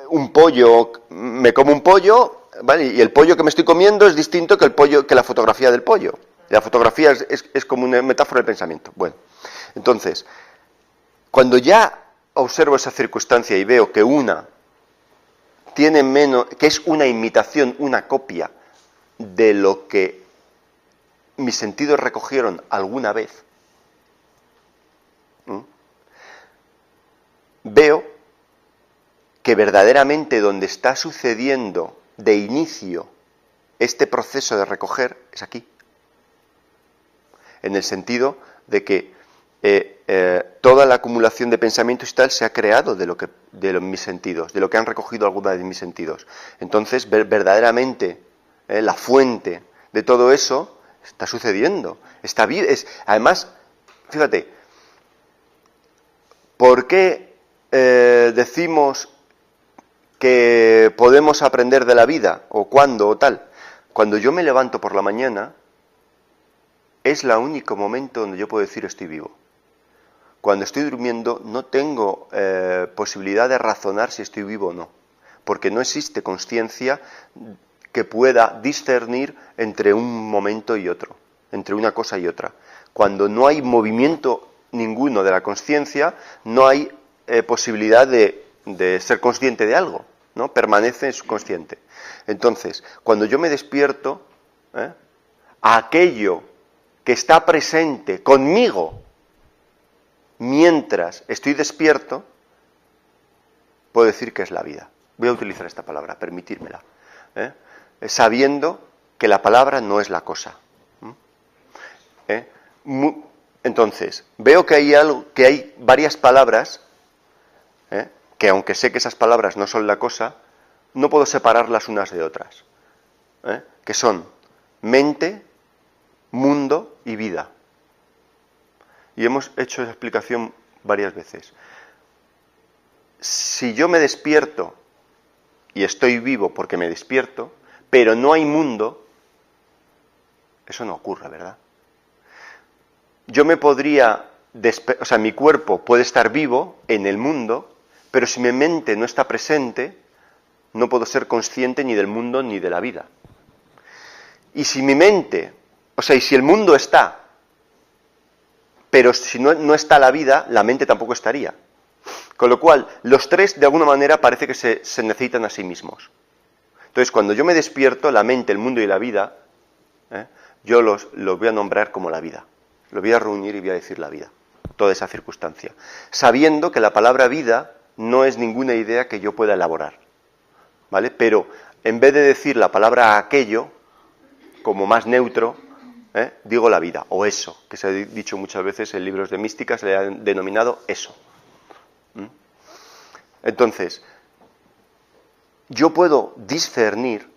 un pollo, me como un pollo, ¿vale? Y el pollo que me estoy comiendo es distinto que la fotografía del pollo. La fotografía es como una metáfora del pensamiento. Bueno, entonces, cuando ya observo esa circunstancia y veo que una tiene menos, que es una imitación, una copia de lo que mis sentidos recogieron alguna vez, veo que verdaderamente donde está sucediendo de inicio este proceso de recoger es aquí. En el sentido de que toda la acumulación de pensamientos y tal se ha creado de mis sentidos, de lo que han recogido alguna de mis sentidos. Entonces, verdaderamente, la fuente de todo eso está sucediendo. Además, fíjate, ¿por qué decimos que podemos aprender de la vida? ¿O cuándo o tal? Cuando yo me levanto por la mañana, es el único momento donde yo puedo decir estoy vivo. Cuando estoy durmiendo no tengo posibilidad de razonar si estoy vivo o no, porque no existe consciencia que pueda discernir entre un momento y otro, entre una cosa y otra. Cuando no hay movimiento ninguno de la consciencia, no hay posibilidad de ser consciente de algo, ¿no? Permanece subconsciente. Entonces, cuando yo me despierto, aquello que está presente conmigo mientras estoy despierto, puedo decir que es la vida. Voy a utilizar esta palabra, permitírmela. Sabiendo que la palabra no es la cosa. Entonces, veo que hay varias palabras, que aunque sé que esas palabras no son la cosa, no puedo separarlas unas de otras, que son mente, mundo y vida. Y hemos hecho esa explicación varias veces. Si yo me despierto y estoy vivo porque me despierto, pero no hay mundo, eso no ocurre, ¿verdad? Yo me podría, mi cuerpo puede estar vivo en el mundo, pero si mi mente no está presente, no puedo ser consciente ni del mundo ni de la vida. Y si mi mente, y si el mundo está, pero si no está la vida, la mente tampoco estaría. Con lo cual, los tres, de alguna manera, parece que se necesitan a sí mismos. Entonces, cuando yo me despierto, la mente, el mundo y la vida, yo los voy a nombrar como la vida. Lo voy a reunir y voy a decir la vida. Toda esa circunstancia. Sabiendo que la palabra vida no es ninguna idea que yo pueda elaborar. ¿Vale? Pero, en vez de decir la palabra aquello, como más neutro, digo la vida, o eso, que se ha dicho muchas veces en libros de mística, se le ha denominado eso. Entonces, yo puedo discernir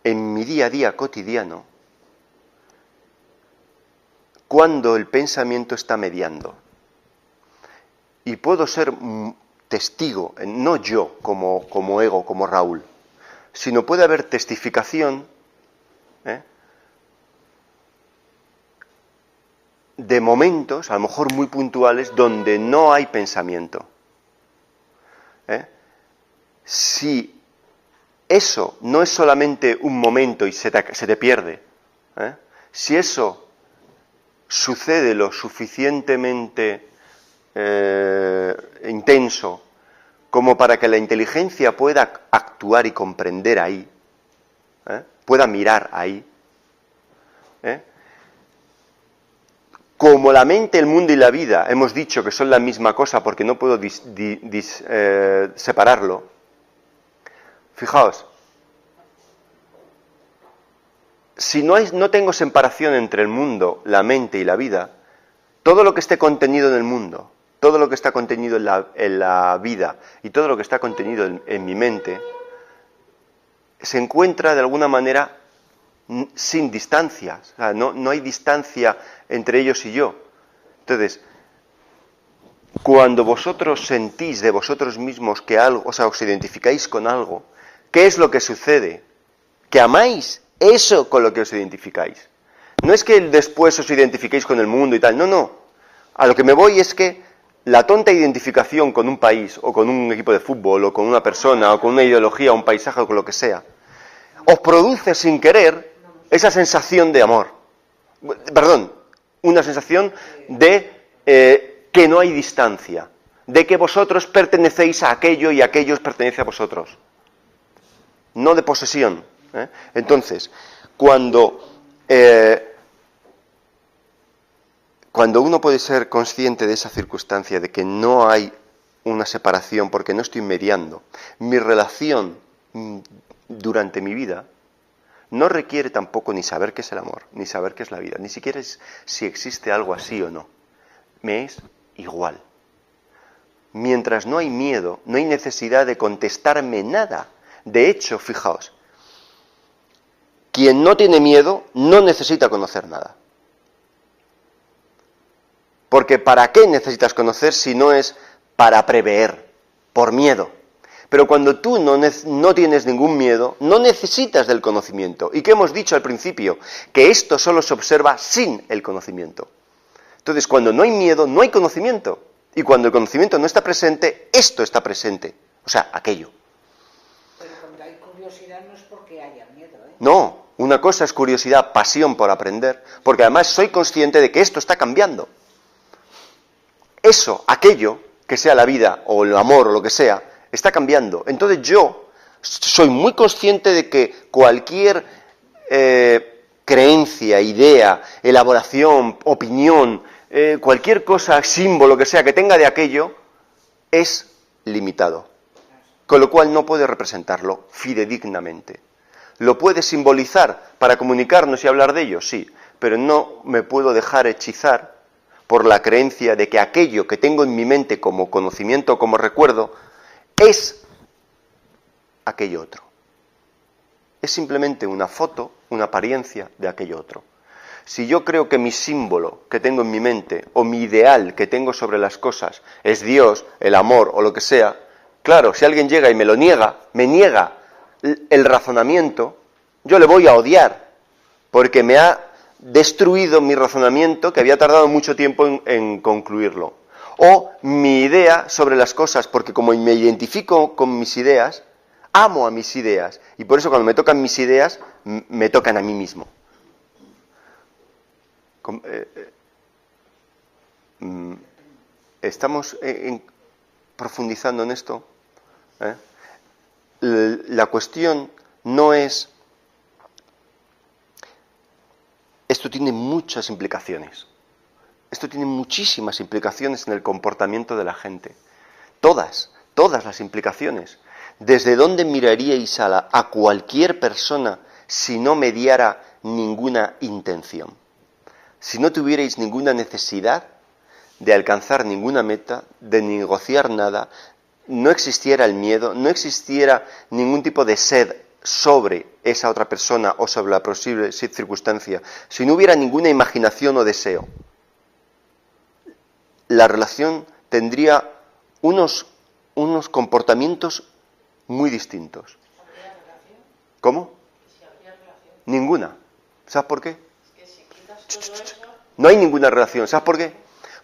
en mi día a día cotidiano cuando el pensamiento está mediando. Y puedo ser testigo, no yo como ego, como Raúl, sino puede haber testificación de momentos, a lo mejor muy puntuales, donde no hay pensamiento. Si eso no es solamente un momento y se te pierde, si eso sucede lo suficientemente intenso como para que la inteligencia pueda actuar y comprender ahí, pueda mirar ahí, como la mente, el mundo y la vida, hemos dicho que son la misma cosa porque no puedo separarlo. Fijaos, si no tengo separación entre el mundo, la mente y la vida, todo lo que esté contenido en el mundo, todo lo que está contenido en la vida y todo lo que está contenido en mi mente, se encuentra de alguna manera sin distancia. O sea, no hay distancia entre ellos y yo. Entonces, cuando vosotros sentís de vosotros mismos que algo, os identificáis con algo, ¿qué es lo que sucede? Que amáis eso con lo que os identificáis. No es que después os identifiquéis con el mundo y tal, no. A lo que me voy es que la tonta identificación con un país, o con un equipo de fútbol, o con una persona, o con una ideología, o un paisaje, o con lo que sea, os produce sin querer esa sensación de amor. Perdón, una sensación de que no hay distancia, de que vosotros pertenecéis a aquello y aquello os pertenece a vosotros. No de posesión. Entonces, cuando cuando uno puede ser consciente de esa circunstancia, de que no hay una separación porque no estoy mediando, mi relación durante mi vida no requiere tampoco ni saber qué es el amor, ni saber qué es la vida, ni siquiera es si existe algo así o no. Me es igual. Mientras no hay miedo, no hay necesidad de contestarme nada. De hecho, fijaos, quien no tiene miedo no necesita conocer nada. Porque ¿para qué necesitas conocer si no es para prever, por miedo? Pero cuando tú no tienes ningún miedo, no necesitas del conocimiento. ¿Y qué hemos dicho al principio? Que esto solo se observa sin el conocimiento. Entonces, cuando no hay miedo, no hay conocimiento. Y cuando el conocimiento no está presente, esto está presente. O sea, aquello. Pero cuando hay curiosidad no es porque haya miedo, ¿eh? No, una cosa es curiosidad, pasión por aprender, porque además soy consciente de que esto está cambiando. Eso, aquello, que sea la vida o el amor o lo que sea, está cambiando. Entonces yo soy muy consciente de que cualquier creencia, idea, elaboración, opinión, cualquier cosa, símbolo que sea que tenga de aquello, es limitado. Con lo cual no puede representarlo fidedignamente. ¿Lo puede simbolizar para comunicarnos y hablar de ello? Sí, pero no me puedo dejar hechizar por la creencia de que aquello que tengo en mi mente como conocimiento, como recuerdo, es aquello otro. Es simplemente una foto, una apariencia de aquello otro. Si yo creo que mi símbolo que tengo en mi mente o mi ideal que tengo sobre las cosas es Dios, el amor o lo que sea, claro, si alguien llega y me lo niega, me niega el razonamiento, yo le voy a odiar, porque me ha destruido mi razonamiento que había tardado mucho tiempo en concluirlo. O mi idea sobre las cosas, porque como me identifico con mis ideas, amo a mis ideas, y por eso cuando me tocan mis ideas, me tocan a mí mismo. Estamos profundizando en esto. La cuestión no es... Esto tiene muchas implicaciones. Esto tiene muchísimas implicaciones en el comportamiento de la gente. Todas las implicaciones. ¿Desde dónde miraríais a cualquier persona si no mediara ninguna intención? Si no tuvierais ninguna necesidad de alcanzar ninguna meta, de negociar nada, no existiera el miedo, no existiera ningún tipo de sed sobre esa otra persona o sobre la posible circunstancia, si no hubiera ninguna imaginación o deseo, la relación tendría unos comportamientos muy distintos. ¿Habría relación? ¿Cómo? ¿Si habría relación? Ninguna. ¿Sabes por qué? Es que si quitas todo eso... No hay ninguna relación. ¿Sabes por qué?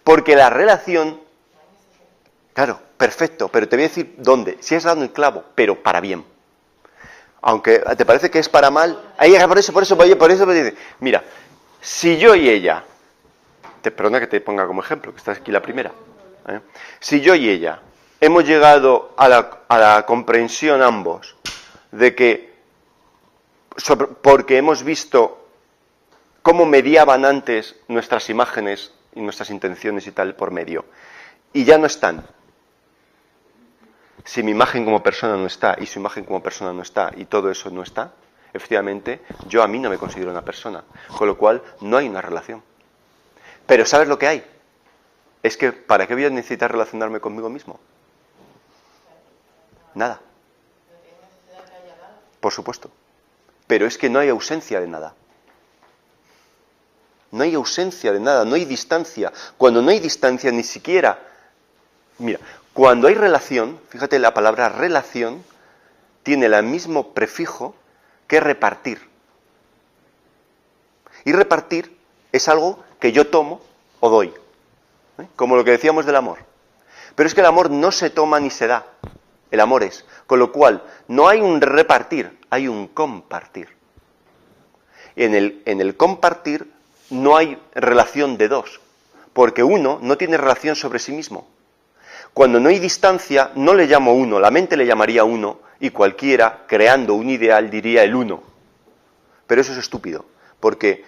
Porque la relación... Claro, perfecto, pero te voy a decir dónde. Si has dado el clavo, pero para bien. Aunque te parece que es para mal, ahí por eso me dice, mira, si yo y ella, perdona que te ponga como ejemplo, que estás aquí la primera, si yo y ella hemos llegado a la comprensión ambos de que, porque hemos visto cómo mediaban antes nuestras imágenes y nuestras intenciones y tal por medio, y ya no están. Si mi imagen como persona no está y su imagen como persona no está y todo eso no está, efectivamente, yo a mí no me considero una persona, con lo cual no hay una relación. Pero ¿sabes lo que hay? Es que ¿para qué voy a necesitar relacionarme conmigo mismo? Nada. Por supuesto. Pero es que no hay ausencia de nada. No hay ausencia de nada, no hay distancia. Cuando no hay distancia ni siquiera... Mira, cuando hay relación, fíjate, la palabra relación tiene el mismo prefijo que repartir. Y repartir es algo que yo tomo o doy, como lo que decíamos del amor. Pero es que el amor no se toma ni se da, el amor es. Con lo cual, no hay un repartir, hay un compartir. En el compartir no hay relación de dos, porque uno no tiene relación sobre sí mismo. Cuando no hay distancia, no le llamo uno, la mente le llamaría uno, y cualquiera, creando un ideal, diría el uno. Pero eso es estúpido, porque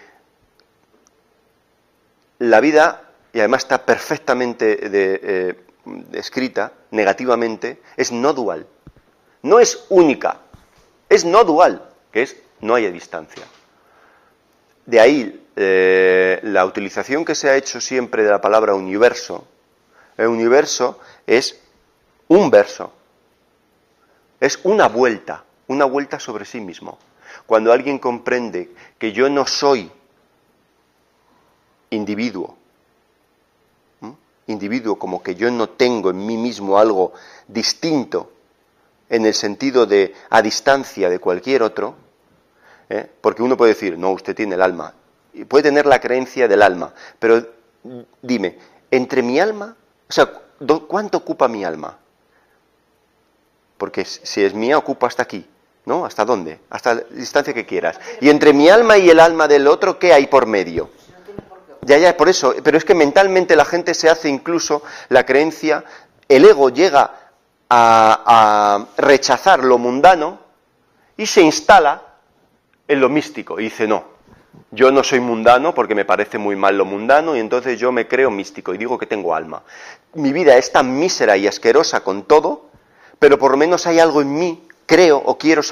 la vida y además está perfectamente descrita negativamente, es no dual. No es única, es no dual, que es no hay distancia. De ahí la utilización que se ha hecho siempre de la palabra universo. El universo es un verso, es una vuelta sobre sí mismo. Cuando alguien comprende que yo no soy individuo como que yo no tengo en mí mismo algo distinto en el sentido de a distancia de cualquier otro, porque uno puede decir, no, usted tiene el alma, y puede tener la creencia del alma, pero dime, entre mi alma, o sea, ¿cuánto ocupa mi alma? Porque si es mía, ocupa hasta aquí, ¿no? ¿Hasta dónde? Hasta la distancia que quieras. Y entre mi alma y el alma del otro, ¿qué hay por medio? Ya, por eso, pero es que mentalmente la gente se hace incluso la creencia, el ego llega a rechazar lo mundano y se instala en lo místico y dice, no, yo no soy mundano porque me parece muy mal lo mundano y entonces yo me creo místico y digo que tengo alma. Mi vida es tan mísera y asquerosa con todo, pero por lo menos hay algo en mí, creo o quiero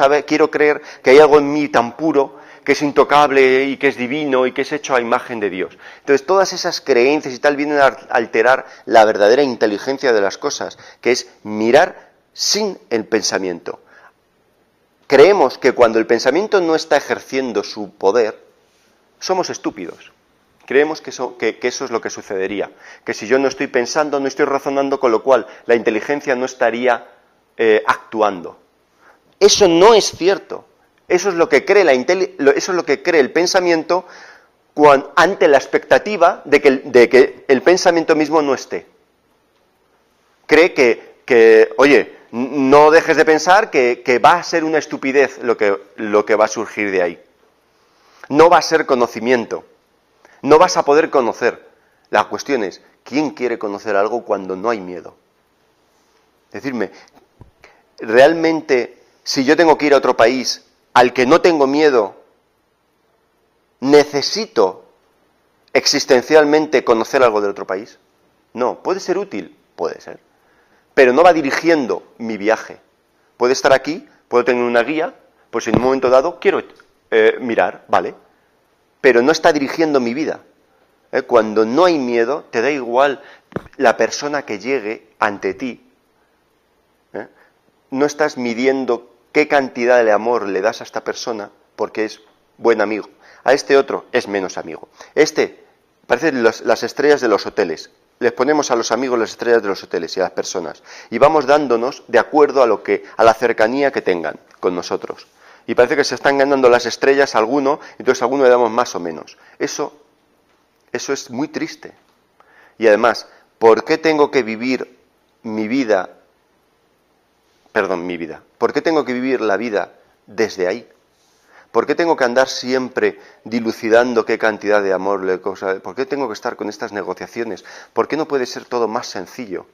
creer que hay algo en mí tan puro, que es intocable y que es divino y que es hecho a imagen de Dios. Entonces todas esas creencias y tal vienen a alterar la verdadera inteligencia de las cosas, que es mirar sin el pensamiento. Creemos que cuando el pensamiento no está ejerciendo su poder, somos estúpidos. Creemos que eso es lo que sucedería, que si yo no estoy pensando, no estoy razonando, con lo cual la inteligencia no estaría actuando. Eso no es cierto. Eso es lo que cree el pensamiento ante la expectativa de que el pensamiento mismo no esté. Cree que oye, no dejes de pensar que va a ser una estupidez lo que va a surgir de ahí. No va a ser conocimiento. No vas a poder conocer. La cuestión es, ¿quién quiere conocer algo cuando no hay miedo? Decirme, realmente, si yo tengo que ir a otro país al que no tengo miedo, ¿necesito existencialmente conocer algo del otro país? No, puede ser útil, puede ser, pero no va dirigiendo mi viaje. Puede estar aquí, puedo tener una guía, pues en un momento dado quiero mirar, vale, pero no está dirigiendo mi vida. Cuando no hay miedo, te da igual la persona que llegue ante ti. No estás midiendo qué cantidad de amor le das a esta persona porque es buen amigo. A este otro es menos amigo. Parecen las estrellas de los hoteles. Les ponemos a los amigos las estrellas de los hoteles y a las personas. Y vamos dándonos de acuerdo a la cercanía que tengan con nosotros. Y parece que se están ganando las estrellas a alguno, entonces a alguno le damos más o menos. Eso es muy triste. Y además, ¿por qué tengo que vivir mi vida? ¿Por qué tengo que vivir la vida desde ahí? ¿Por qué tengo que andar siempre dilucidando qué cantidad de amor le causa? ¿Por qué tengo que estar con estas negociaciones? ¿Por qué no puede ser todo más sencillo?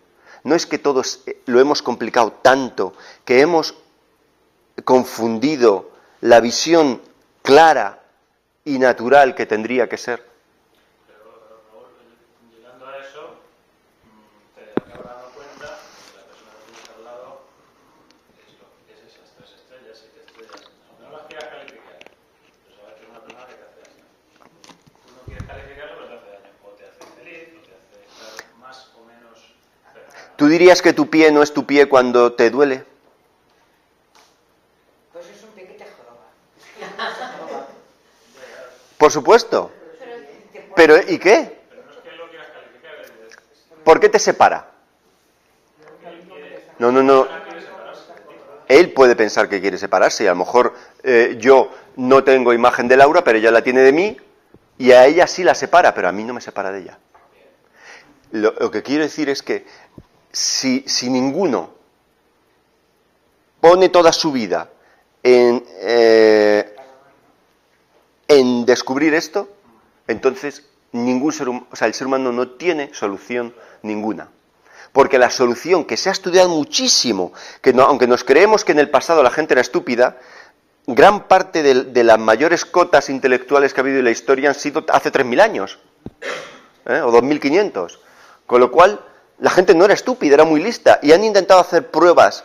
No es que todos lo hemos complicado tanto que hemos confundido la visión clara y natural que tendría que ser. Pero Raúl, llegando a eso, te acabas dando cuenta que la persona que tienes al lado es esas 3 estrellas, 7 estrellas. Aunque no las quieras calificar, pero sabes que es una persona que te hace daño. Tú no quieres calificarlo, pero te hace daño. O te hace feliz, o te hace estar más o menos cercano. ¿Tú dirías que tu pie no es tu pie cuando te duele? Pues es un pie que te joroba. Por supuesto. Pero ¿y qué? Pero no es que lo quieras calificar. ¿Por qué te separa? No. Él puede pensar que quiere separarse y a lo mejor yo no tengo imagen de Laura, pero ella la tiene de mí y a ella sí la separa, pero a mí no me separa de ella. Lo que quiero decir es que si ninguno pone toda su vida en descubrir esto, entonces el ser humano no tiene solución ninguna. Porque la solución que se ha estudiado muchísimo, aunque nos creemos que en el pasado la gente era estúpida, gran parte de las mayores cotas intelectuales que ha habido en la historia han sido hace 3000 años. o 2500. Con lo cual, la gente no era estúpida, era muy lista. Y han intentado hacer pruebas,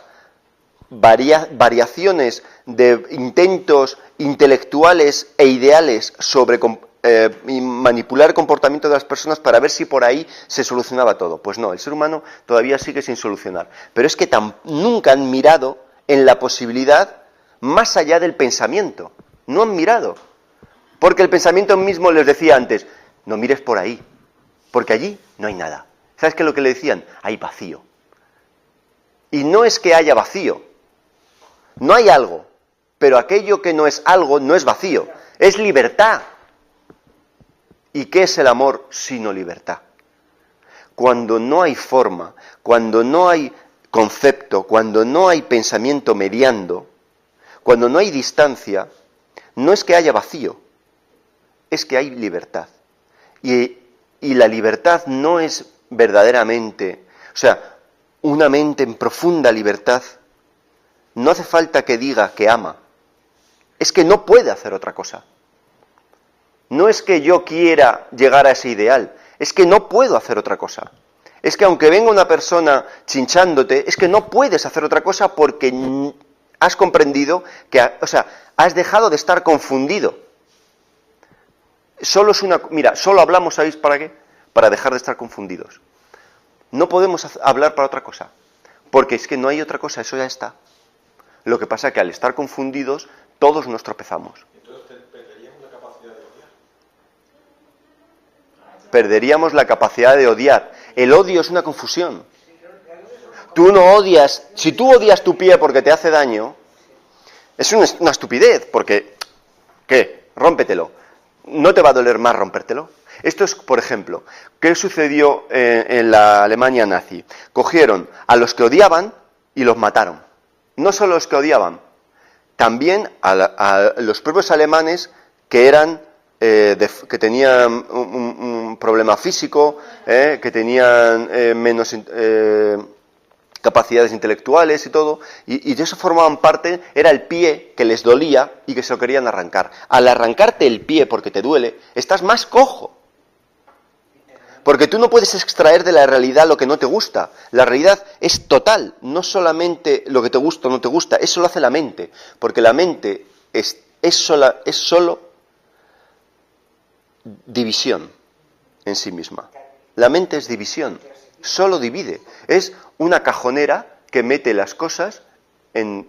variaciones de intentos intelectuales e ideales sobre y manipular el comportamiento de las personas para ver si por ahí se solucionaba todo. Pues no, el ser humano todavía sigue sin solucionar. Pero es que nunca han mirado en la posibilidad más allá del pensamiento. No han mirado. Porque el pensamiento mismo les decía antes, no mires por ahí, porque allí no hay nada. ¿Sabes qué es lo que le decían? Hay vacío. Y no es que haya vacío. No hay algo. Pero aquello que no es algo no es vacío. Es libertad. ¿Y qué es el amor sino libertad? Cuando no hay forma, cuando no hay concepto, cuando no hay pensamiento mediando, cuando no hay distancia, no es que haya vacío, es que hay libertad. Y la libertad no es verdaderamente, o sea, una mente en profunda libertad, no hace falta que diga que ama, es que no puede hacer otra cosa. No es que yo quiera llegar a ese ideal, es que no puedo hacer otra cosa. Es que aunque venga una persona chinchándote, es que no puedes hacer otra cosa porque has comprendido que, o sea, has dejado de estar confundido. Solo hablamos, ¿sabéis para qué? Para dejar de estar confundidos. No podemos hablar para otra cosa, porque es que no hay otra cosa, eso ya está. Lo que pasa es que al estar confundidos, todos nos tropezamos. Perderíamos la capacidad de odiar. El odio es una confusión. Tú no odias, si tú odias tu pie porque te hace daño, es una estupidez, porque, ¿qué? Rómpetelo. ¿No te va a doler más rompértelo? Esto es, por ejemplo, ¿qué sucedió en la Alemania nazi? Cogieron a los que odiaban y los mataron. No solo los que odiaban, también a los propios alemanes que eran que tenían un problema físico, que tenían menos capacidades intelectuales y todo, y de eso formaban parte, era el pie que les dolía y que se lo querían arrancar. Al arrancarte el pie porque te duele, estás más cojo. Porque tú no puedes extraer de la realidad lo que no te gusta. La realidad es total, no solamente lo que te gusta o no te gusta, eso lo hace la mente. Porque la mente es solo división en sí misma. La mente es división, solo divide. Es una cajonera que mete las cosas en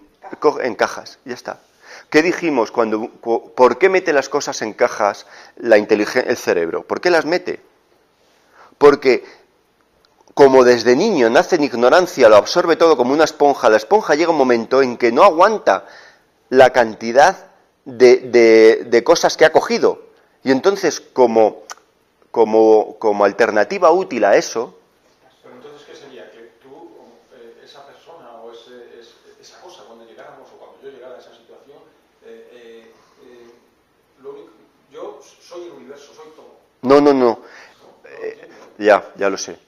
cajas, ya está. ¿Qué dijimos por qué mete las cosas en cajas el cerebro? ¿Por qué las mete? Porque como desde niño nace en ignorancia, lo absorbe todo como una esponja, la esponja llega un momento en que no aguanta la cantidad de cosas que ha cogido. Y entonces, como alternativa útil a eso... Pero entonces, ¿qué sería? Que tú, esa persona o esa cosa, cuando llegáramos o cuando yo llegara a esa situación, yo soy el universo, soy todo. No. Ya lo sé.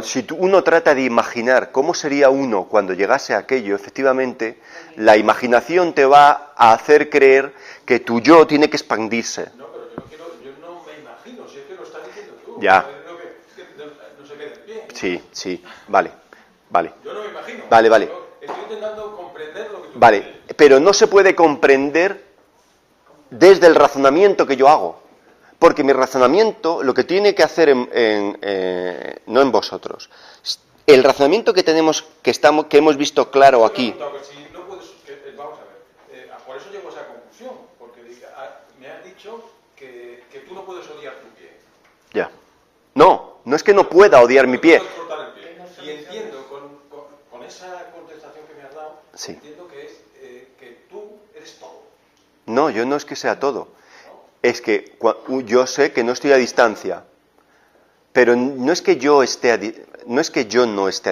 Si uno trata de imaginar cómo sería uno cuando llegase a aquello, efectivamente, la imaginación te va a hacer creer que tu yo tiene que expandirse. No, pero yo no me imagino, si es que lo estás diciendo tú. Ya. No se quede bien. Sí, vale. Yo no me imagino. Vale. Estoy intentando comprender lo que tú Vale, dices. pero no se puede comprender desde el razonamiento que yo hago. Porque mi razonamiento lo que tiene que hacer no en vosotros. El razonamiento que tenemos, que hemos visto claro aquí. Vamos a ver, por eso llego a esa conclusión, porque me has dicho que tú no puedes odiar tu pie. Ya. No es que no pueda odiar mi pie. Puedes cortar el pie. Y entiendo, con esa contestación que me has dado, Sí. entiendo que es que tú eres todo. No, yo no es que sea todo. Es que yo sé que no estoy a distancia, pero no es que yo no esté a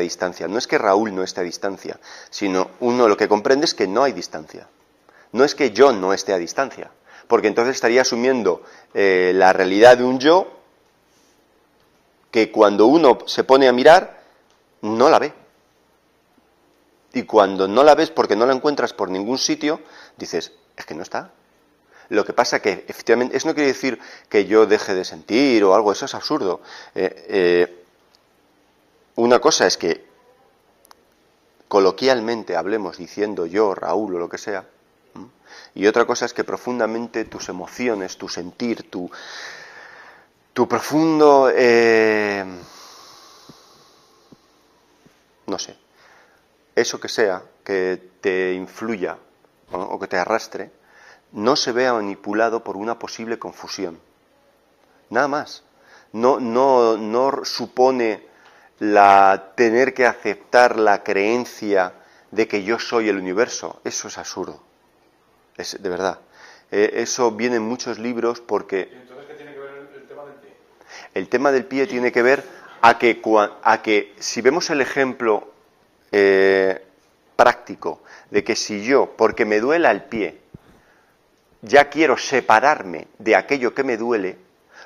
distancia, no es que Raúl no esté a distancia, sino uno lo que comprende es que no hay distancia. No es que yo no esté a distancia, porque entonces estaría asumiendo la realidad de un yo que cuando uno se pone a mirar, no la ve. Y cuando no la ves porque no la encuentras por ningún sitio, dices, es que no está. Lo que pasa que, efectivamente, eso no quiere decir que yo deje de sentir o algo, eso es absurdo. Una cosa es que coloquialmente hablemos diciendo yo, Raúl o lo que sea, y otra cosa es que profundamente tus emociones, tu sentir, tu profundo, no sé, eso que sea, que te influya o que te arrastre, no se vea manipulado por una posible confusión. Nada más. No supone tener que aceptar la creencia de que yo soy el universo. Eso es absurdo. De verdad. Eso viene en muchos libros porque... ¿Y entonces qué tiene que ver el tema del pie? El tema del pie tiene que ver a que si vemos el ejemplo práctico de que si yo, porque me duela el pie, ya quiero separarme de aquello que me duele,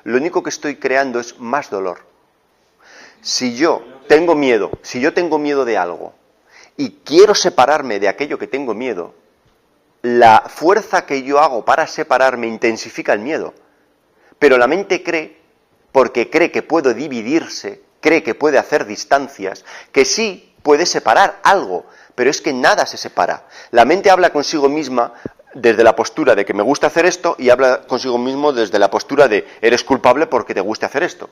lo único que estoy creando es más dolor. Si yo tengo miedo de algo y quiero separarme de aquello que tengo miedo, la fuerza que yo hago para separarme intensifica el miedo. Pero la mente cree, porque cree que puede dividirse, cree que puede hacer distancias, que sí puede separar algo, pero es que nada se separa. La mente habla consigo misma desde la postura de que me gusta hacer esto y habla consigo mismo desde la postura de eres culpable porque te guste hacer esto.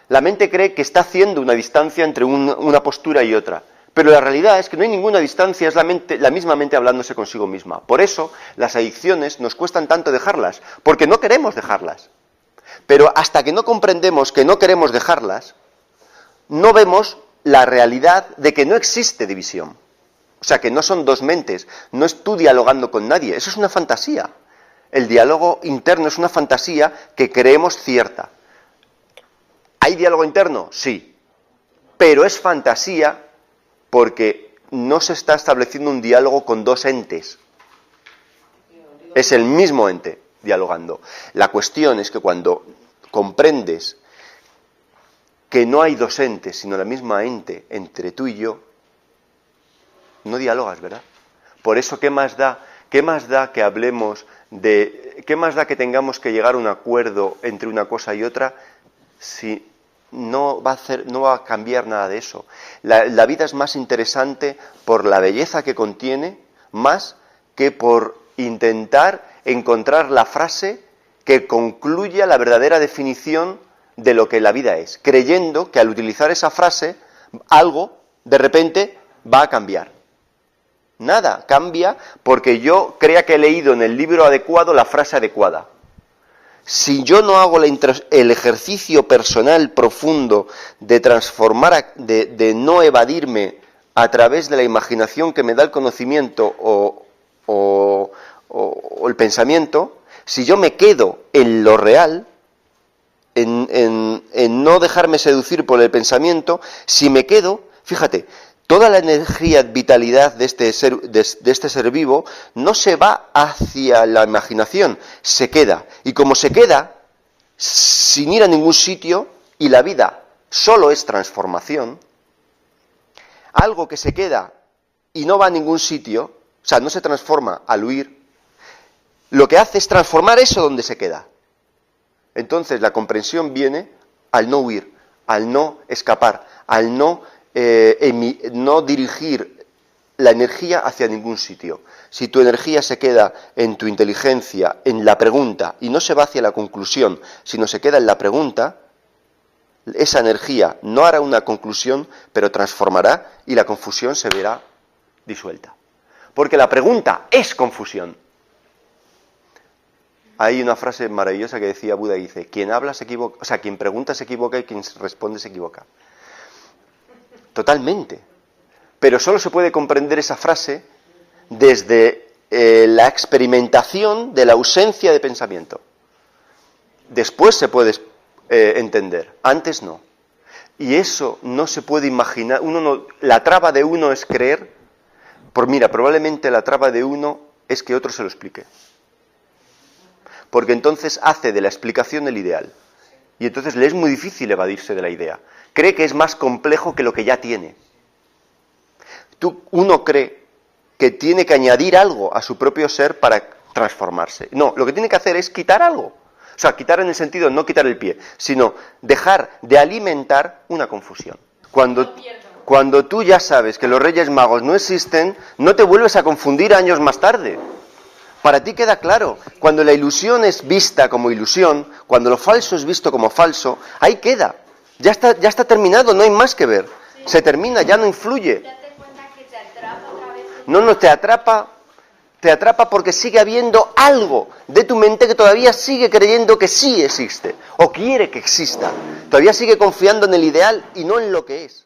La mente cree que está haciendo una distancia entre una postura y otra, pero la realidad es que no hay ninguna distancia, es la misma mente hablándose consigo misma. Por eso las adicciones nos cuestan tanto dejarlas, porque no queremos dejarlas. Pero hasta que no comprendemos que no queremos dejarlas, no vemos la realidad de que no existe división. O sea, que no son dos mentes, no es tú dialogando con nadie, eso es una fantasía. El diálogo interno es una fantasía que creemos cierta. ¿Hay diálogo interno? Sí. Pero es fantasía porque no se está estableciendo un diálogo con dos entes. Es el mismo ente dialogando. La cuestión es que cuando comprendes que no hay dos entes, sino la misma ente entre tú y yo, no dialogas, ¿verdad? Por eso, ¿qué más da que hablemos de... ¿Qué más da que tengamos que llegar a un acuerdo entre una cosa y otra si no va a cambiar nada de eso? La vida es más interesante por la belleza que contiene, más que por intentar encontrar la frase que concluya la verdadera definición de lo que la vida es, creyendo que al utilizar esa frase, algo, de repente, va a cambiar. Nada cambia porque yo crea que he leído en el libro adecuado la frase adecuada. Si yo no hago el ejercicio personal profundo de transformar, de no evadirme a través de la imaginación que me da el conocimiento o el pensamiento, si yo me quedo en lo real, en no dejarme seducir por el pensamiento, si me quedo, fíjate, toda la energía, vitalidad de este ser vivo no se va hacia la imaginación, se queda. Y como se queda, sin ir a ningún sitio, y la vida solo es transformación, algo que se queda y no va a ningún sitio, o sea, no se transforma al huir, lo que hace es transformar eso donde se queda. Entonces la comprensión viene al no huir, al no escapar, al no dirigir la energía hacia ningún sitio. Si tu energía se queda en tu inteligencia, en la pregunta, y no se va hacia la conclusión, sino se queda en la pregunta, esa energía no hará una conclusión, pero transformará y la confusión se verá disuelta. Porque la pregunta es confusión. Hay una frase maravillosa que decía Buda, dice, quien habla se equivoca, o sea, quien pregunta se equivoca y quien responde se equivoca. Totalmente. Pero solo se puede comprender esa frase desde la experimentación de la ausencia de pensamiento. Después se puede entender, antes no. Y eso no se puede imaginar. La traba de uno es creer, probablemente la traba de uno es que otro se lo explique. Porque entonces hace de la explicación el ideal. Y entonces le es muy difícil evadirse de la idea. Cree que es más complejo que lo que ya tiene. Uno cree que tiene que añadir algo a su propio ser para transformarse. No, lo que tiene que hacer es quitar algo. O sea, quitar en el sentido de no quitar el pie, sino dejar de alimentar una confusión. Cuando tú ya sabes que los Reyes Magos no existen, no te vuelves a confundir años más tarde. Para ti queda claro, cuando la ilusión es vista como ilusión, cuando lo falso es visto como falso, ahí queda. Ya está terminado, no hay más que ver. Se termina, ya no influye. Date cuenta que te atrapa otra vez. No, te atrapa porque sigue habiendo algo de tu mente que todavía sigue creyendo que sí existe, o quiere que exista. Todavía sigue confiando en el ideal y no en lo que es.